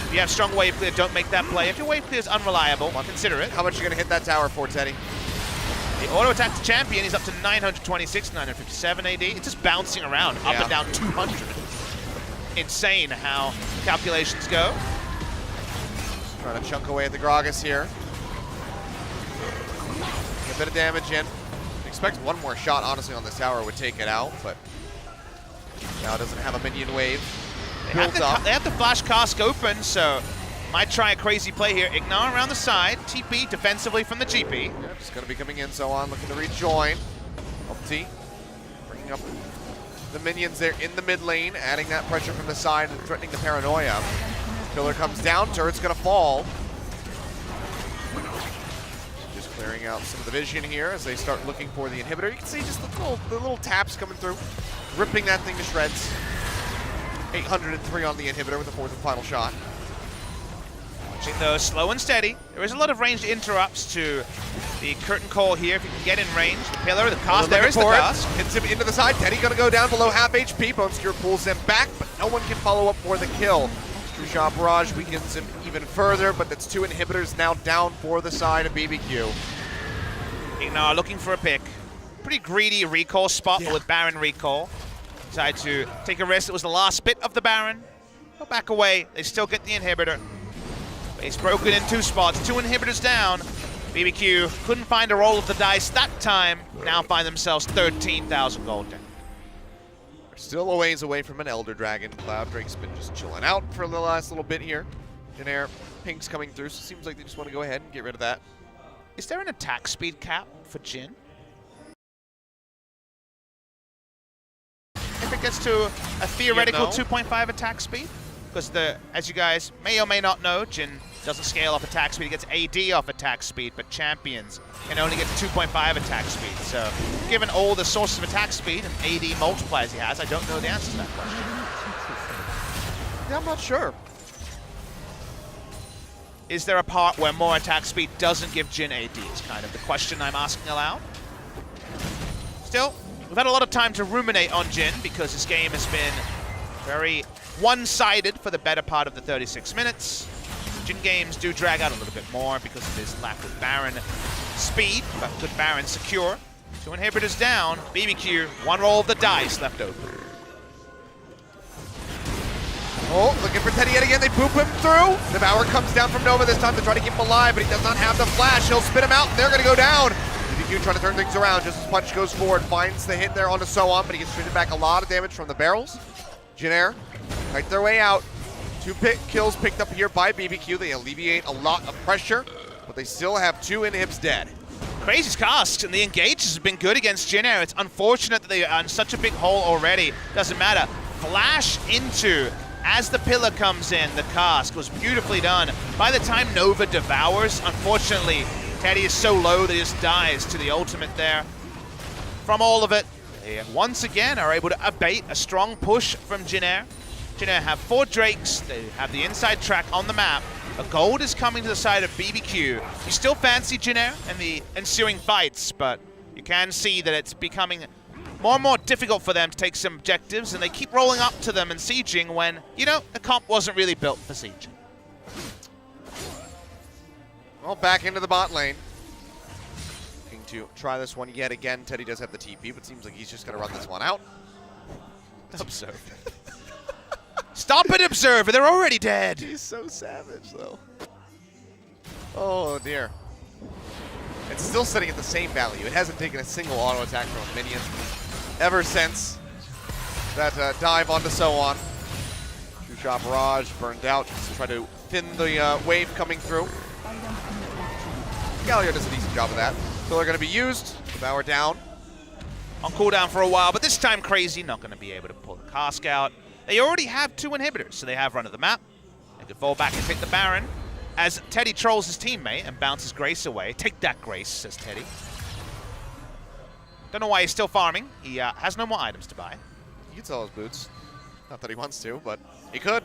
If you have strong wave clear, don't make that play. If your wave clear is unreliable, consider it. How much are you going to hit that tower for, Teddy? The auto attack to champion, he's up to 926, 957 AD. It's just bouncing around, up and down 200. Insane how calculations go. Trying to chunk away at the Gragas here. A bit of damage in. Expect one more shot, honestly, on this tower would take it out, but now it doesn't have a minion wave. They have the flash cask open, so might try a crazy play here. Ignar around the side, TP defensively from the GP. Yeah, just going to be coming in, so on, looking to rejoin. T bringing up the minions there in the mid lane, adding that pressure from the side and threatening the paranoia. Pillar comes down, turret's going to fall. Just clearing out some of the vision here as they start looking for the inhibitor. You can see just the little taps coming through, ripping that thing to shreds. 803 on the inhibitor with the fourth and final shot. Watching those slow and steady. There is a lot of ranged interrupts to the curtain call here. If you can get in range, the pillar, the cast, there is the cast. Hits him into the side. Teddy gonna go down below half HP. Bone Skewer pulls him back, but no one can follow up for the kill. True Shot Barrage weakens him even further, but that's two inhibitors now down for the side of BBQ. Ignar looking for a pick. Pretty greedy recall spot, but with Baron recall. Decided to take a risk. It was the last bit of the Baron. Go back away. They still get the inhibitor. Base broken in two spots. Two inhibitors down. BBQ couldn't find a roll of the dice that time. Now find themselves 13,000 gold down. We're still a ways away from an Elder Dragon. Cloud Drake's been just chilling out for the last little bit here. Jin Air, Pink's coming through, so it seems like they just want to go ahead and get rid of that. Is there an attack speed cap for Jin? If it gets to a theoretical 2.5 attack speed? Because as you guys may or may not know, Jin doesn't scale off attack speed, he gets AD off attack speed, but champions can only get to 2.5 attack speed. So, given all the sources of attack speed and AD multipliers he has, I don't know the answer to that question. Yeah, I'm not sure. Is there a part where more attack speed doesn't give Jin AD? Is kind of the question I'm asking aloud. Still, we've had a lot of time to ruminate on Jin because this game has been very one-sided for the better part of the 36 minutes. Jin games do drag out a little bit more because of his lack of Baron speed, but good Baron secure. Two inhibitors down. BBQ, one roll of the dice left open. Oh, looking for Teddy yet again. They boop him through. The Devour comes down from Nova this time to try to keep him alive, but he does not have the flash. He'll spit him out, and they're going to go down. BBQ trying to turn things around just as Punch goes forward, finds the hit there onto So-On, but he gets traded back a lot of damage from the barrels. Jin Air fight their way out. Two kills picked up here by BBQ. They alleviate a lot of pressure, but they still have two inhibs dead. Crazy's cast, and the engages have been good against Jin Air. It's unfortunate that they are in such a big hole already. Doesn't matter. Flash into, as the pillar comes in, the cast was beautifully done. By the time Nova devours, unfortunately, Teddy is so low that he just dies to the ultimate there. From all of it, they once again are able to abate a strong push from Jin Air. Jin Air have 4 Drakes, they have the inside track on the map. A gold is coming to the side of BBQ. You still fancy Jin Air and the ensuing fights, but you can see that it's becoming more and more difficult for them to take some objectives, and they keep rolling up to them and sieging when, you know, the comp wasn't really built for sieging. Well, back into the bot lane. Looking to try this one yet again. Teddy does have the TP, but seems like he's just going to run this one out. Observer. Stop it, Observer. They're already dead. He's so savage, though. Oh, dear. It's still sitting at the same value. It hasn't taken a single auto attack from a minion ever since that dive onto So-On. True Shot Barrage burned out just to try to thin the wave coming through. Galio does a decent job of that. So they're going to be used. Devour down. On cooldown for a while, but this time Crazy not going to be able to pull the cask out. They already have 2 inhibitors, so they have run of the map. They could fall back and take the Baron. As Teddy trolls his teammate and bounces Grace away. Take that, Grace, says Teddy. Don't know why he's still farming. He has no more items to buy. He could sell his boots. Not that he wants to, but he could.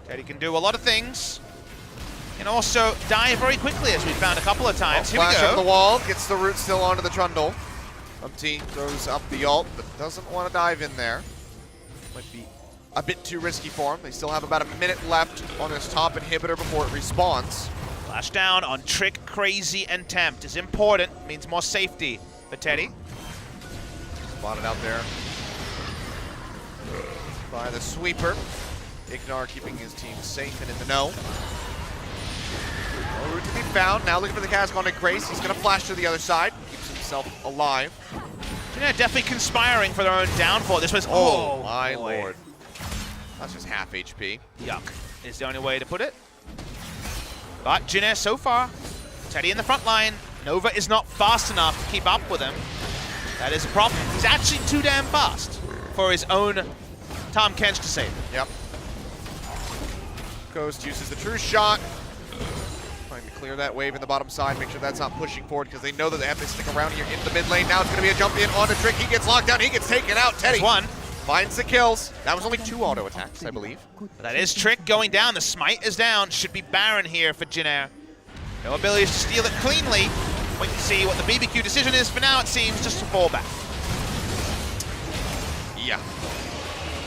Teddy can do a lot of things. And also die very quickly, as we found a couple of times. Here we Flash go. over the wall, gets the root still onto the Trundle. T throws up the ult, but doesn't want to dive in there. Might be a bit too risky for him. They still have about a minute left on this top inhibitor before it respawns. Flash down on Trick, Crazy, and Tempt is important. Means more safety for Teddy. Spotted out there by the sweeper. Ignar keeping his team safe and in the know. No route to be found. Now looking for the cast onto Grace. He's going to flash to the other side. Keeps himself alive. Yeah, definitely conspiring for their own downfall. This was, Oh my boy. lord. That's just half HP. Yuck is the only way to put it. But Jin so far, Teddy in the front line. Nova is not fast enough to keep up with him. That is a problem. He's actually too damn fast for his own Tahm Kench to save him. Yep. Ghost uses the true shot. Trying to clear that wave in the bottom side, make sure that's not pushing forward because they know that they have to stick around here in the mid lane. Now it's going to be a jump in on a Trick. He gets locked down. He gets taken out. Teddy finds the kills. That was only 2 auto attacks, I believe. But that is Trick going down. The smite is down. Should be Baron here for Jin. No abilities to steal it cleanly. Wait to see what the BBQ decision is. For now, it seems just to fall back. Yeah.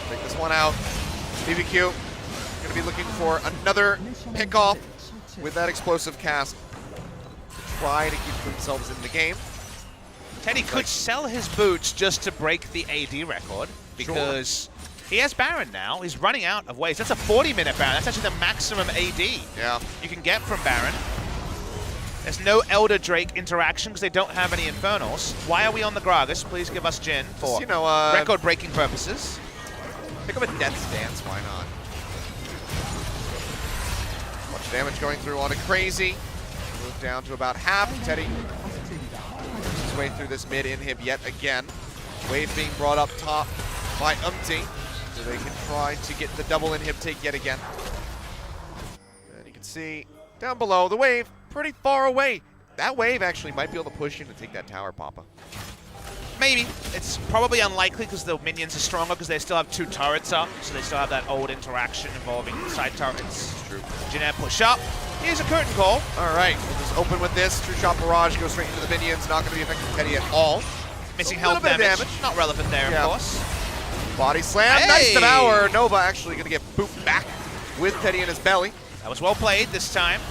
Take this one out. BBQ going to be looking for another pickoff with that explosive cast to try to keep themselves in the game. Teddy could sell his boots just to break the AD record because he has Baron now. He's running out of waves. That's a 40-minute Baron. That's actually the maximum AD you can get from Baron. There's no Elder Drake interaction because they don't have any Infernals. Why are we on the Gragas? Please give us Jin for record-breaking purposes. Pick up a Death's Dance, why not? Much damage going through on a Crazy. Move down to about half. Teddy works his way through this mid inhib yet again. Wave being brought up top by Umti, so they can try to get the double inhib take yet again. And you can see down below the wave, pretty far away. That wave actually might be able to push in to take that tower, Papa. Maybe. It's probably unlikely because the minions are stronger because they still have 2 turrets up, so they still have that old interaction involving side turrets. True. Jin push up. Here's a curtain call. All right, we'll just open with this. True Shot Barrage goes straight into the minions. Not going to be affecting Teddy at all. Missing health damage. Not relevant there, of course. Body slam. Hey! Nice devour. Nova actually going to get booped back with Teddy in his belly. That was well played this time.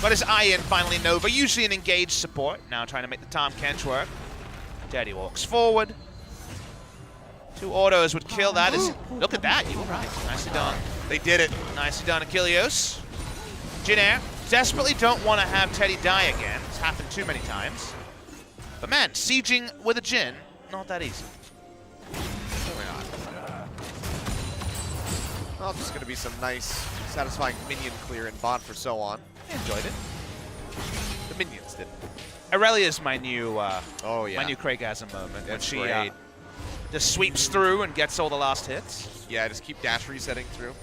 Got his eye in finally, Nova. Usually an engaged support. Now trying to make the Tahm Kench work. Teddy walks forward. 2 autos would kill that. Look at that. You were right. Nicely done. They did it. Nicely done, Achilleos. Jin desperately don't want to have Teddy die again. It's happened too many times. But man, sieging with a Jin, not that easy. Really not. Well, just going to be some nice, satisfying minion clear in bot for so on. Enjoyed it. The minions did. Aurelia's my new, my new Craigasm moment. That's when she great. just sweeps through and gets all the last hits. Yeah, just keep dash resetting through.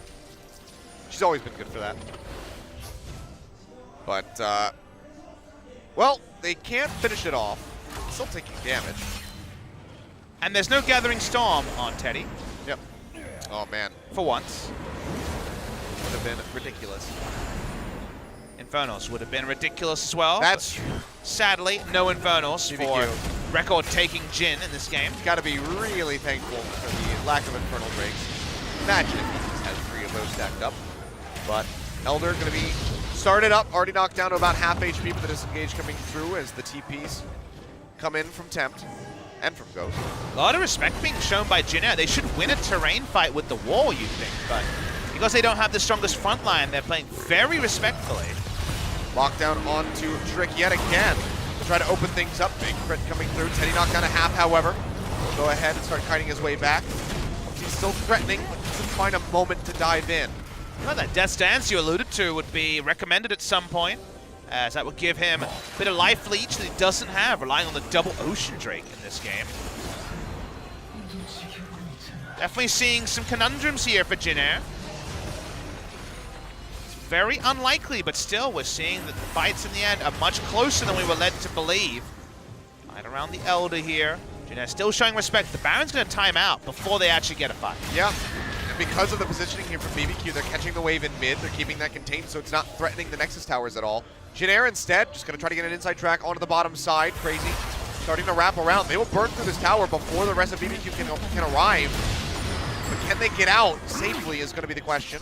She's always been good for that. But, well, they can't finish it off. Still taking damage. And there's no Gathering Storm on Teddy. Yep. Oh, man. For once. Would have been ridiculous. Infernals would have been ridiculous as well. That's true. Sadly, no Infernals BBQ. for record-taking Jin in this game. Got to be really thankful for the lack of Infernal Breaks. Imagine if he just had 3 of those stacked up. But Elder going to be started up, already knocked down to about half HP, but the disengage coming through as the TPs come in from Tempt and from Ghost. A lot of respect being shown by Jin. They should win a terrain fight with the wall, you'd think, but because they don't have the strongest front line, they're playing very respectfully. Lockdown onto Trick yet again to try to open things up. Big crit coming through. Teddy knocked down a half, however. Will go ahead and start kiting his way back. He's still threatening, but doesn't find a moment to dive in. Well, that Death's Dance you alluded to would be recommended at some point, as that would give him a bit of life leech that he doesn't have, relying on the double Ocean Drake in this game. Definitely seeing some conundrums here for Jin. Very unlikely, but still, we're seeing that the fights in the end are much closer than we were led to believe. Right around the Elder here. Jin still showing respect. The Baron's going to time out before they actually get a fight. Yeah, and because of the positioning here from BBQ, they're catching the wave in mid. They're keeping that contained, so it's not threatening the Nexus towers at all. Jin instead, just going to try to get an inside track onto the bottom side. Crazy, starting to wrap around. They will burn through this tower before the rest of BBQ can arrive. But can they get out safely is going to be the question.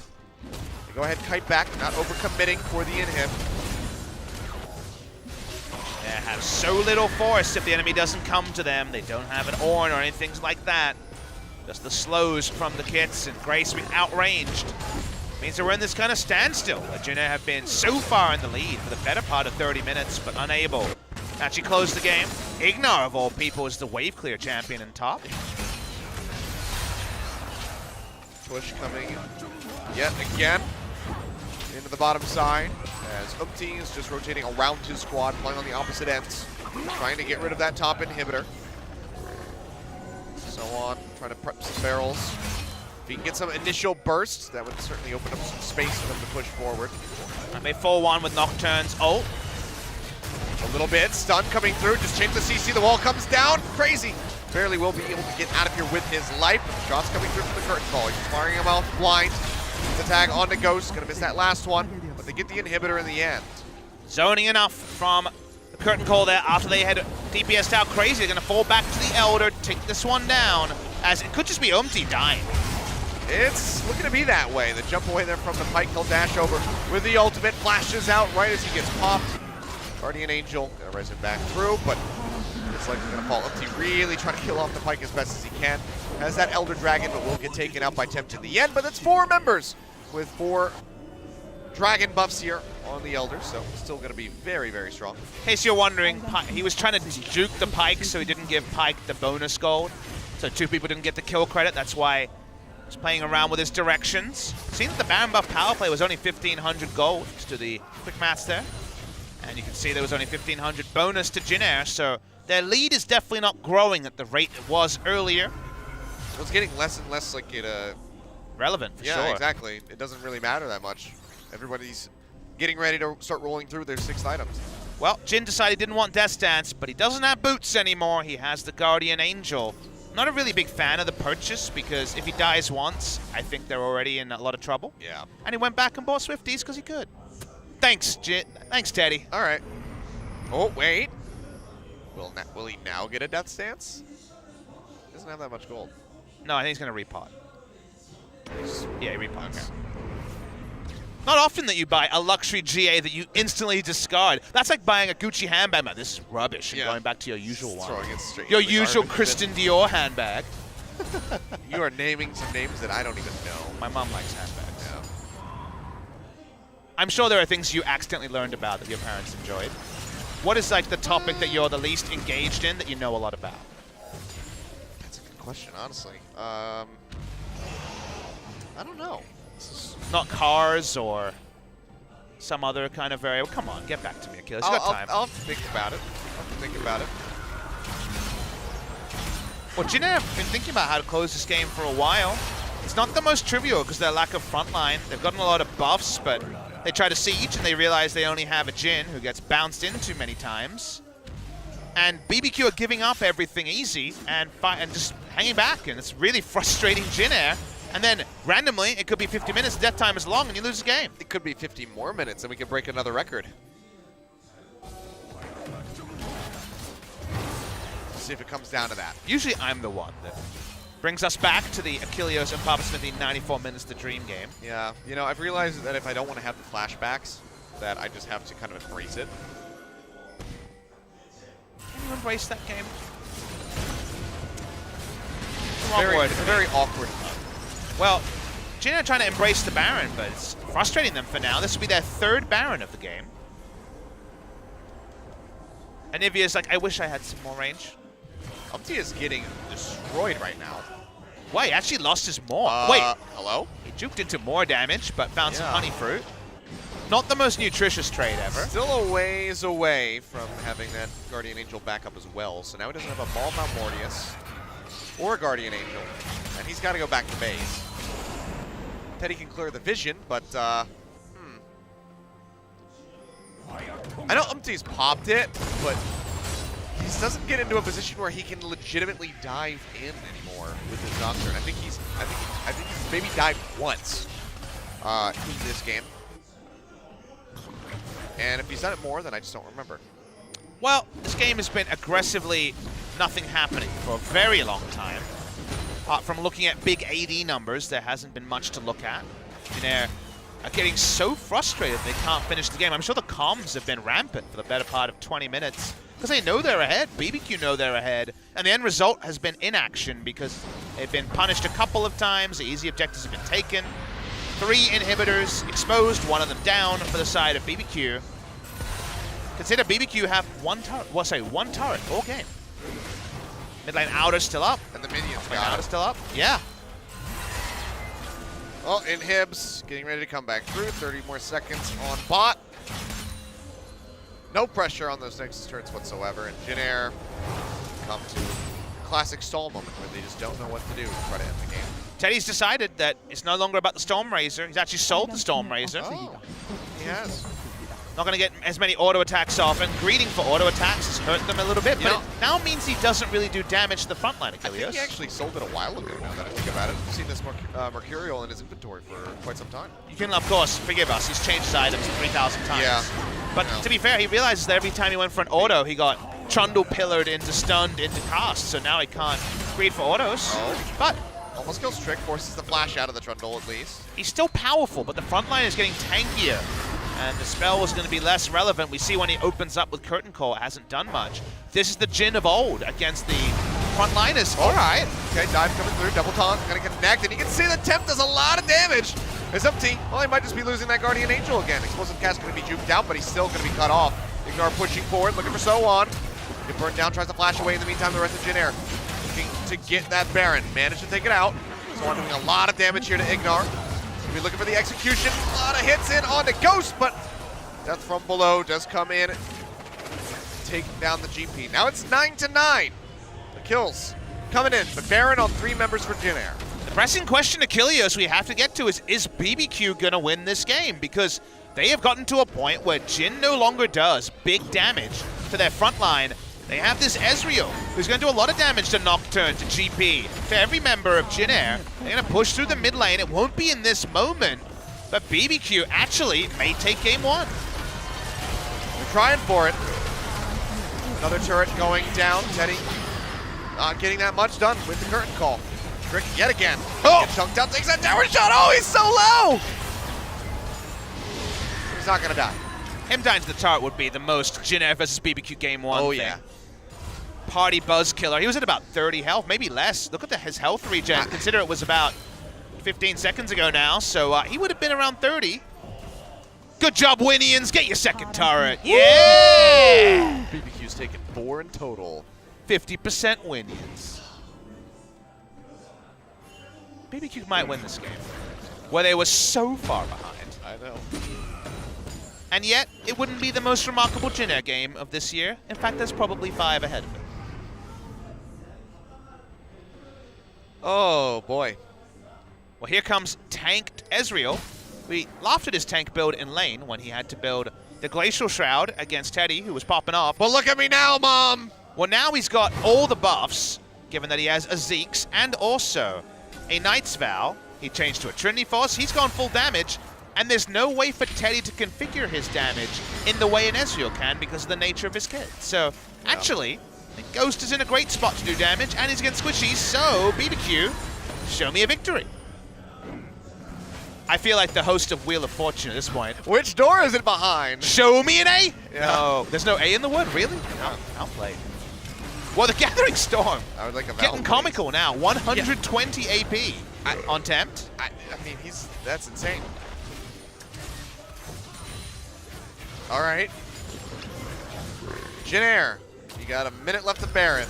They go ahead and kite back, not overcommitting for the inhib. They have so little force if the enemy doesn't come to them. They don't have an Ornn or anything like that. Just the slows from the kits and Grace being outranged. Means that we're in this kind of standstill, where Jin Air have been so far in the lead for the better part of 30 minutes, but unable to actually close the game. Ignar, of all people, is the wave clear champion in top. Push coming yet again into the bottom side, as Umpty is just rotating around his squad, playing on the opposite ends, trying to get rid of that top inhibitor. So on, trying to prep some barrels. If he can get some initial bursts, that would certainly open up some space for them to push forward. And they 4-1 with Nocturne's ult. A little bit, stun coming through, just change the CC, the wall comes down, crazy. Barely will be able to get out of here with his life, but the shot's coming through from the curtain call. He's firing him off blind. The tag onto Ghost, gonna miss that last one, but they get the inhibitor in the end. Zoning enough from the curtain call there after they had DPS'd out crazy. They're gonna fall back to the Elder, take this one down, as it could just be Umpty dying. It's looking to be that way. The jump away there from the Pike, he'll dash over with the ultimate, flashes out right as he gets popped. Guardian Angel gonna res him back through, but it's like he's gonna fall. Umpty really trying to kill off the Pike as best as he can. Has that Elder Dragon, but will get taken out by Tempt in the end. But it's 4 members with 4 Dragon buffs here on the Elder, so still gonna be very, very strong. In case you're wondering, he was trying to juke the Pike so he didn't give Pike the bonus gold. So 2 people didn't get the kill credit. That's why he's playing around with his directions. Seeing that the Baron buff power play was only 1,500 gold. Just do the quick maths there. And you can see there was only 1,500 bonus to Jin Air, so their lead is definitely not growing at the rate it was earlier. It's getting less and less like relevant, for sure. Yeah, exactly. It doesn't really matter that much. Everybody's getting ready to start rolling through their 6th items. Well, Jin decided he didn't want Death Dance, but he doesn't have boots anymore. He has the Guardian Angel. Not a really big fan of the purchase, because if he dies once, I think they're already in a lot of trouble. Yeah. And he went back and bought Swifties because he could. Thanks, Jin. Thanks, Teddy. All right. Oh, wait. Will he now get a Death Stance? He doesn't have that much gold. No, I think he's going to repot. Yeah, he repots. Okay. Not often that you buy a luxury GA that you instantly discard. That's like buying a Gucci handbag. Man, this is rubbish. And going back to your usual one. Throwing it straight your usual Christian Dior handbag. You are naming some names that I don't even know. My mom likes handbags. Yeah. I'm sure there are things you accidentally learned about that your parents enjoyed. What is like the topic that you're the least engaged in that you know a lot about? That's a good question, honestly. I don't know. Not cars or some other kind of variable. Come on, get back to me, Achilles. You got time. I'll think about it. Well, Jin Air have been thinking about how to close this game for a while. It's not the most trivial because their lack of frontline. They've gotten a lot of buffs, but they try to siege and they realize they only have a Jin who gets bounced into many times. And BBQ are giving up everything easy and just hanging back, and it's really frustrating Jin Air. And then, randomly, it could be 50 minutes, death time is long, and you lose the game. It could be 50 more minutes, and we could break another record. Let's see if it comes down to that. Usually, I'm the one that brings us back to the Achilles and Papa Smithy 94 minutes to dream game. Yeah, you know, I've realized that if I don't want to have the flashbacks, that I just have to kind of embrace it. Can you embrace that game? Very awkward. Well, Jin are trying to embrace the Baron, but it's frustrating them for now. This will be their 3rd Baron of the game. And Nivea's like, I wish I had some more range. Umpty is getting destroyed right now. Wait, he actually lost his more. Wait. Hello? He juked into more damage, but found some honey fruit. Not the most nutritious trade ever. Still a ways away from having that Guardian Angel backup as well. So now he doesn't have a Ball Mount Mortius or a Guardian Angel. And he's got to go back to base. Teddy can clear the vision, but I know Umpty's popped it, but he doesn't get into a position where he can legitimately dive in anymore with his Nocturne. I think he's maybe dived once in this game. And if he's done it more, then I just don't remember. Well, this game has been aggressively nothing happening for a very long time. Apart from looking at big AD numbers, there hasn't been much to look at. Jin Air are getting so frustrated they can't finish the game. I'm sure the comms have been rampant for the better part of 20 minutes because they know they're ahead. BBQ know they're ahead. And the end result has been inaction because they've been punished a couple of times. The easy objectives have been taken. 3 inhibitors exposed, one of them down for the side of BBQ. Consider BBQ have one turret all game. Mid lane outer still up. And the minions Lane got outer it. still up. Yeah. Oh, inhibs getting ready to come back through. 30 more seconds on bot. No pressure on those Nexus turrets whatsoever. And Jin Air come to a classic stall moment where they just don't know what to do to try to end the game. Teddy's decided that it's no longer about the Storm Razor. He's actually sold the Storm Razor. Oh, he has. Not going to get as many auto attacks off, and greeting for auto attacks has hurt them a little bit, but it now means he doesn't really do damage to the front line, I think Achilles. he actually sold it a while ago now that I think about it. I've seen this Mercurial in his inventory for quite some time. You can, of course, forgive us. He's changed his items 3,000 times. Yeah. But to be fair, he realizes that every time he went for an auto, he got Trundle pillared into stunned into cast, so now he can't greed for autos. Oh. But Almost kills Trick, forces the flash out of the Trundle at least. he's still powerful, but the front line is getting tankier. And the spell was going to be less relevant. We see when he opens up with Curtain Call, it hasn't done much. This is the Jin of old against the frontliners. All right. Okay, dive coming through, double taunt, gonna connect, and you can see the temp does a lot of damage. It's empty. Well, he might just be losing that Guardian Angel again. Explosive Cast gonna be juked out, but he's still gonna be cut off. Ignore pushing forward, looking for So On. Get burned down, tries to flash away in the meantime, the rest of Jin Air looking to get that Baron. Managed to take it out. So on doing a lot of damage here to Ignar. Gonna be looking for the execution. A lot of hits in onto Ghost, but Death from below does come in, take down the GP. Now it's 9-9. The kills coming in, but Baron on 3 members for Jin Air. The pressing question, Achilles, we have to get to is BBQ going to win this game? Because they have gotten to a point where Jin no longer does big damage to their front line. They have this Ezreal, who's going to do a lot of damage to Nocturne, to GP, to every member of Jin Air. They're going to push through the mid lane. It won't be in this moment, but BBQ actually may take game 1. They're trying for it. Another turret going down. Teddy not getting that much done with the Curtain Call. Trick yet again. Oh! Gets chunked out, takes that tower shot. Oh, he's so low! He's not gonna die. Him dying to the turret would be the most Jin Air versus BBQ game 1 Oh, thing. yeah. Party buzz killer. He was at about 30 health, maybe less. Look at his health regen. Consider it was about 15 seconds ago now, so he would have been around 30. Good job, Winians. Get your second turret. Yeah! BBQ's taken 4 in total. 50% Winians. BBQ might win this game, where they were so far behind. I know. And yet, it wouldn't be the most remarkable Jin Air game of this year. In fact, there's probably 5 ahead of it. Oh, boy. Well, here comes tanked Ezreal. We laughed at his tank build in lane when he had to build the Glacial Shroud against Teddy, who was popping off. But look at me now, Mom! Well, now he's got all the buffs, given that he has a Zeke's and also a Knight's Vow. He changed to a Trinity Force. He's gone full damage, and there's no way for Teddy to configure his damage in the way an Ezreal can because of the nature of his kit. So, actually, I think Ghost is in a great spot to do damage, and he's against Squishy, so BBQ, show me a victory. I feel like the host of Wheel of Fortune at this point. Which door is it behind? Show me an A? Yeah. No, there's no A in the wood, really? No, outplayed. Well, the Gathering Storm, I would like a getting comical now. 120 AP on Tempt. I mean, that's insane. All right. Jin Air, you got a minute left of Baron.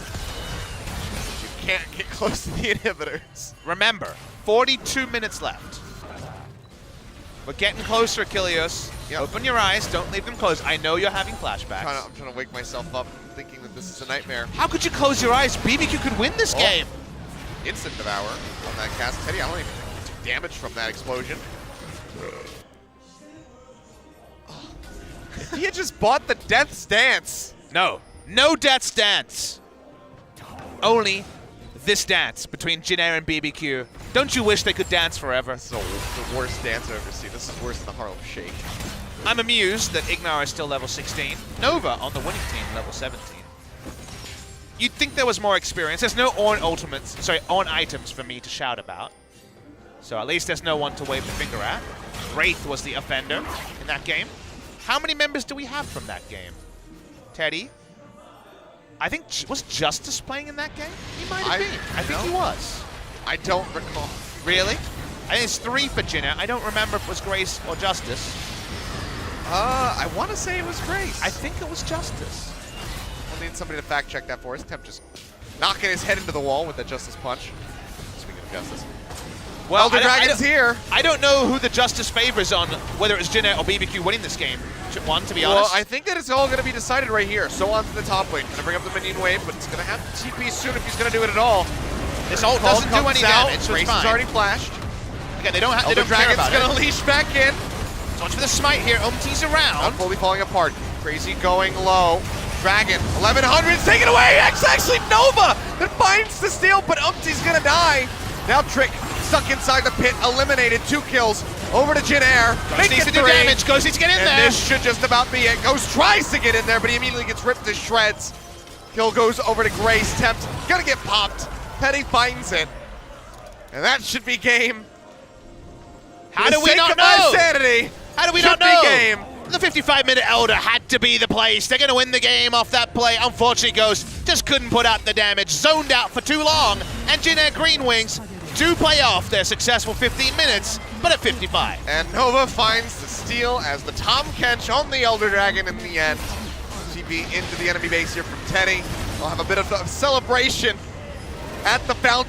You can't get close to the inhibitors. Remember, 42 minutes left. We're getting closer, Achilles. Yep. Open your eyes, don't leave them closed. I know you're having flashbacks. I'm trying to wake myself up thinking that this is a nightmare. How could you close your eyes? BBQ could win this game. Instant Devour on that cast. Teddy, I don't even think he took damage from that explosion. If he had just bought the Death's Dance. No, no Death's Dance. Only this dance between Jin Air and BBQ. Don't you wish they could dance forever? This is the worst dance I've ever seen. This is worse than the Harlem Shake. I'm amused that Ignar is still level 16. Nova on the winning team, level 17. You'd think there was more experience. There's no on items for me to shout about. So at least there's no one to wave the finger at. Wraith was the offender in that game. How many members do we have from that game? Teddy? I think, was Justice playing in that game? He might have been. I think he was. I don't recall. Really? I think it's 3 for Jin Air. I don't remember if it was Grace or Justice. I want to say it was Grace. I think it was Justice. We'll need somebody to fact check that for us. Temp just knocking his head into the wall with that Justice punch. Speaking of Justice. Well, Elder Dragon's here. I don't know who the Justice favors on whether it's Jin Air or BBQ winning this game. One, to be honest. Well, I think that it's all going to be decided right here. So on to the top lane. Going to bring up the minion wave, but it's going to have to TP soon if he's going to do it at all. This ult doesn't do any damage, so Grace it's fine. is already flashed. Again, they don't care Elder about Dragon's going to it. leash back in. So much for the smite here. Umti's around. Not fully falling apart. Crazy going low. Dragon, 1100's taken away. It's actually Nova that finds the steal, but Umti's going to die. Now Trick stuck inside the pit, eliminated. 2 kills. Over to Jin Air. Ghost needs to do damage. Ghost needs to get in there. And this should just about be it. Ghost tries to get in there, but he immediately gets ripped to shreds. Kill goes over to Grace. Tempt gonna get popped. Petty finds it. And that should be game. How do we not know? Sanity, How do we not know? Game. The 55-minute Elder had to be the place. They're going to win the game off that play. Unfortunately, Ghost just couldn't put out the damage. Zoned out for too long. And Jin Air Green Wings do play off their successful 15 minutes, but at 55. And Nova finds the steal as the Tom Kench on the Elder Dragon in the end. TP into the enemy base here from Teddy. We'll have a bit of a celebration at the fountain.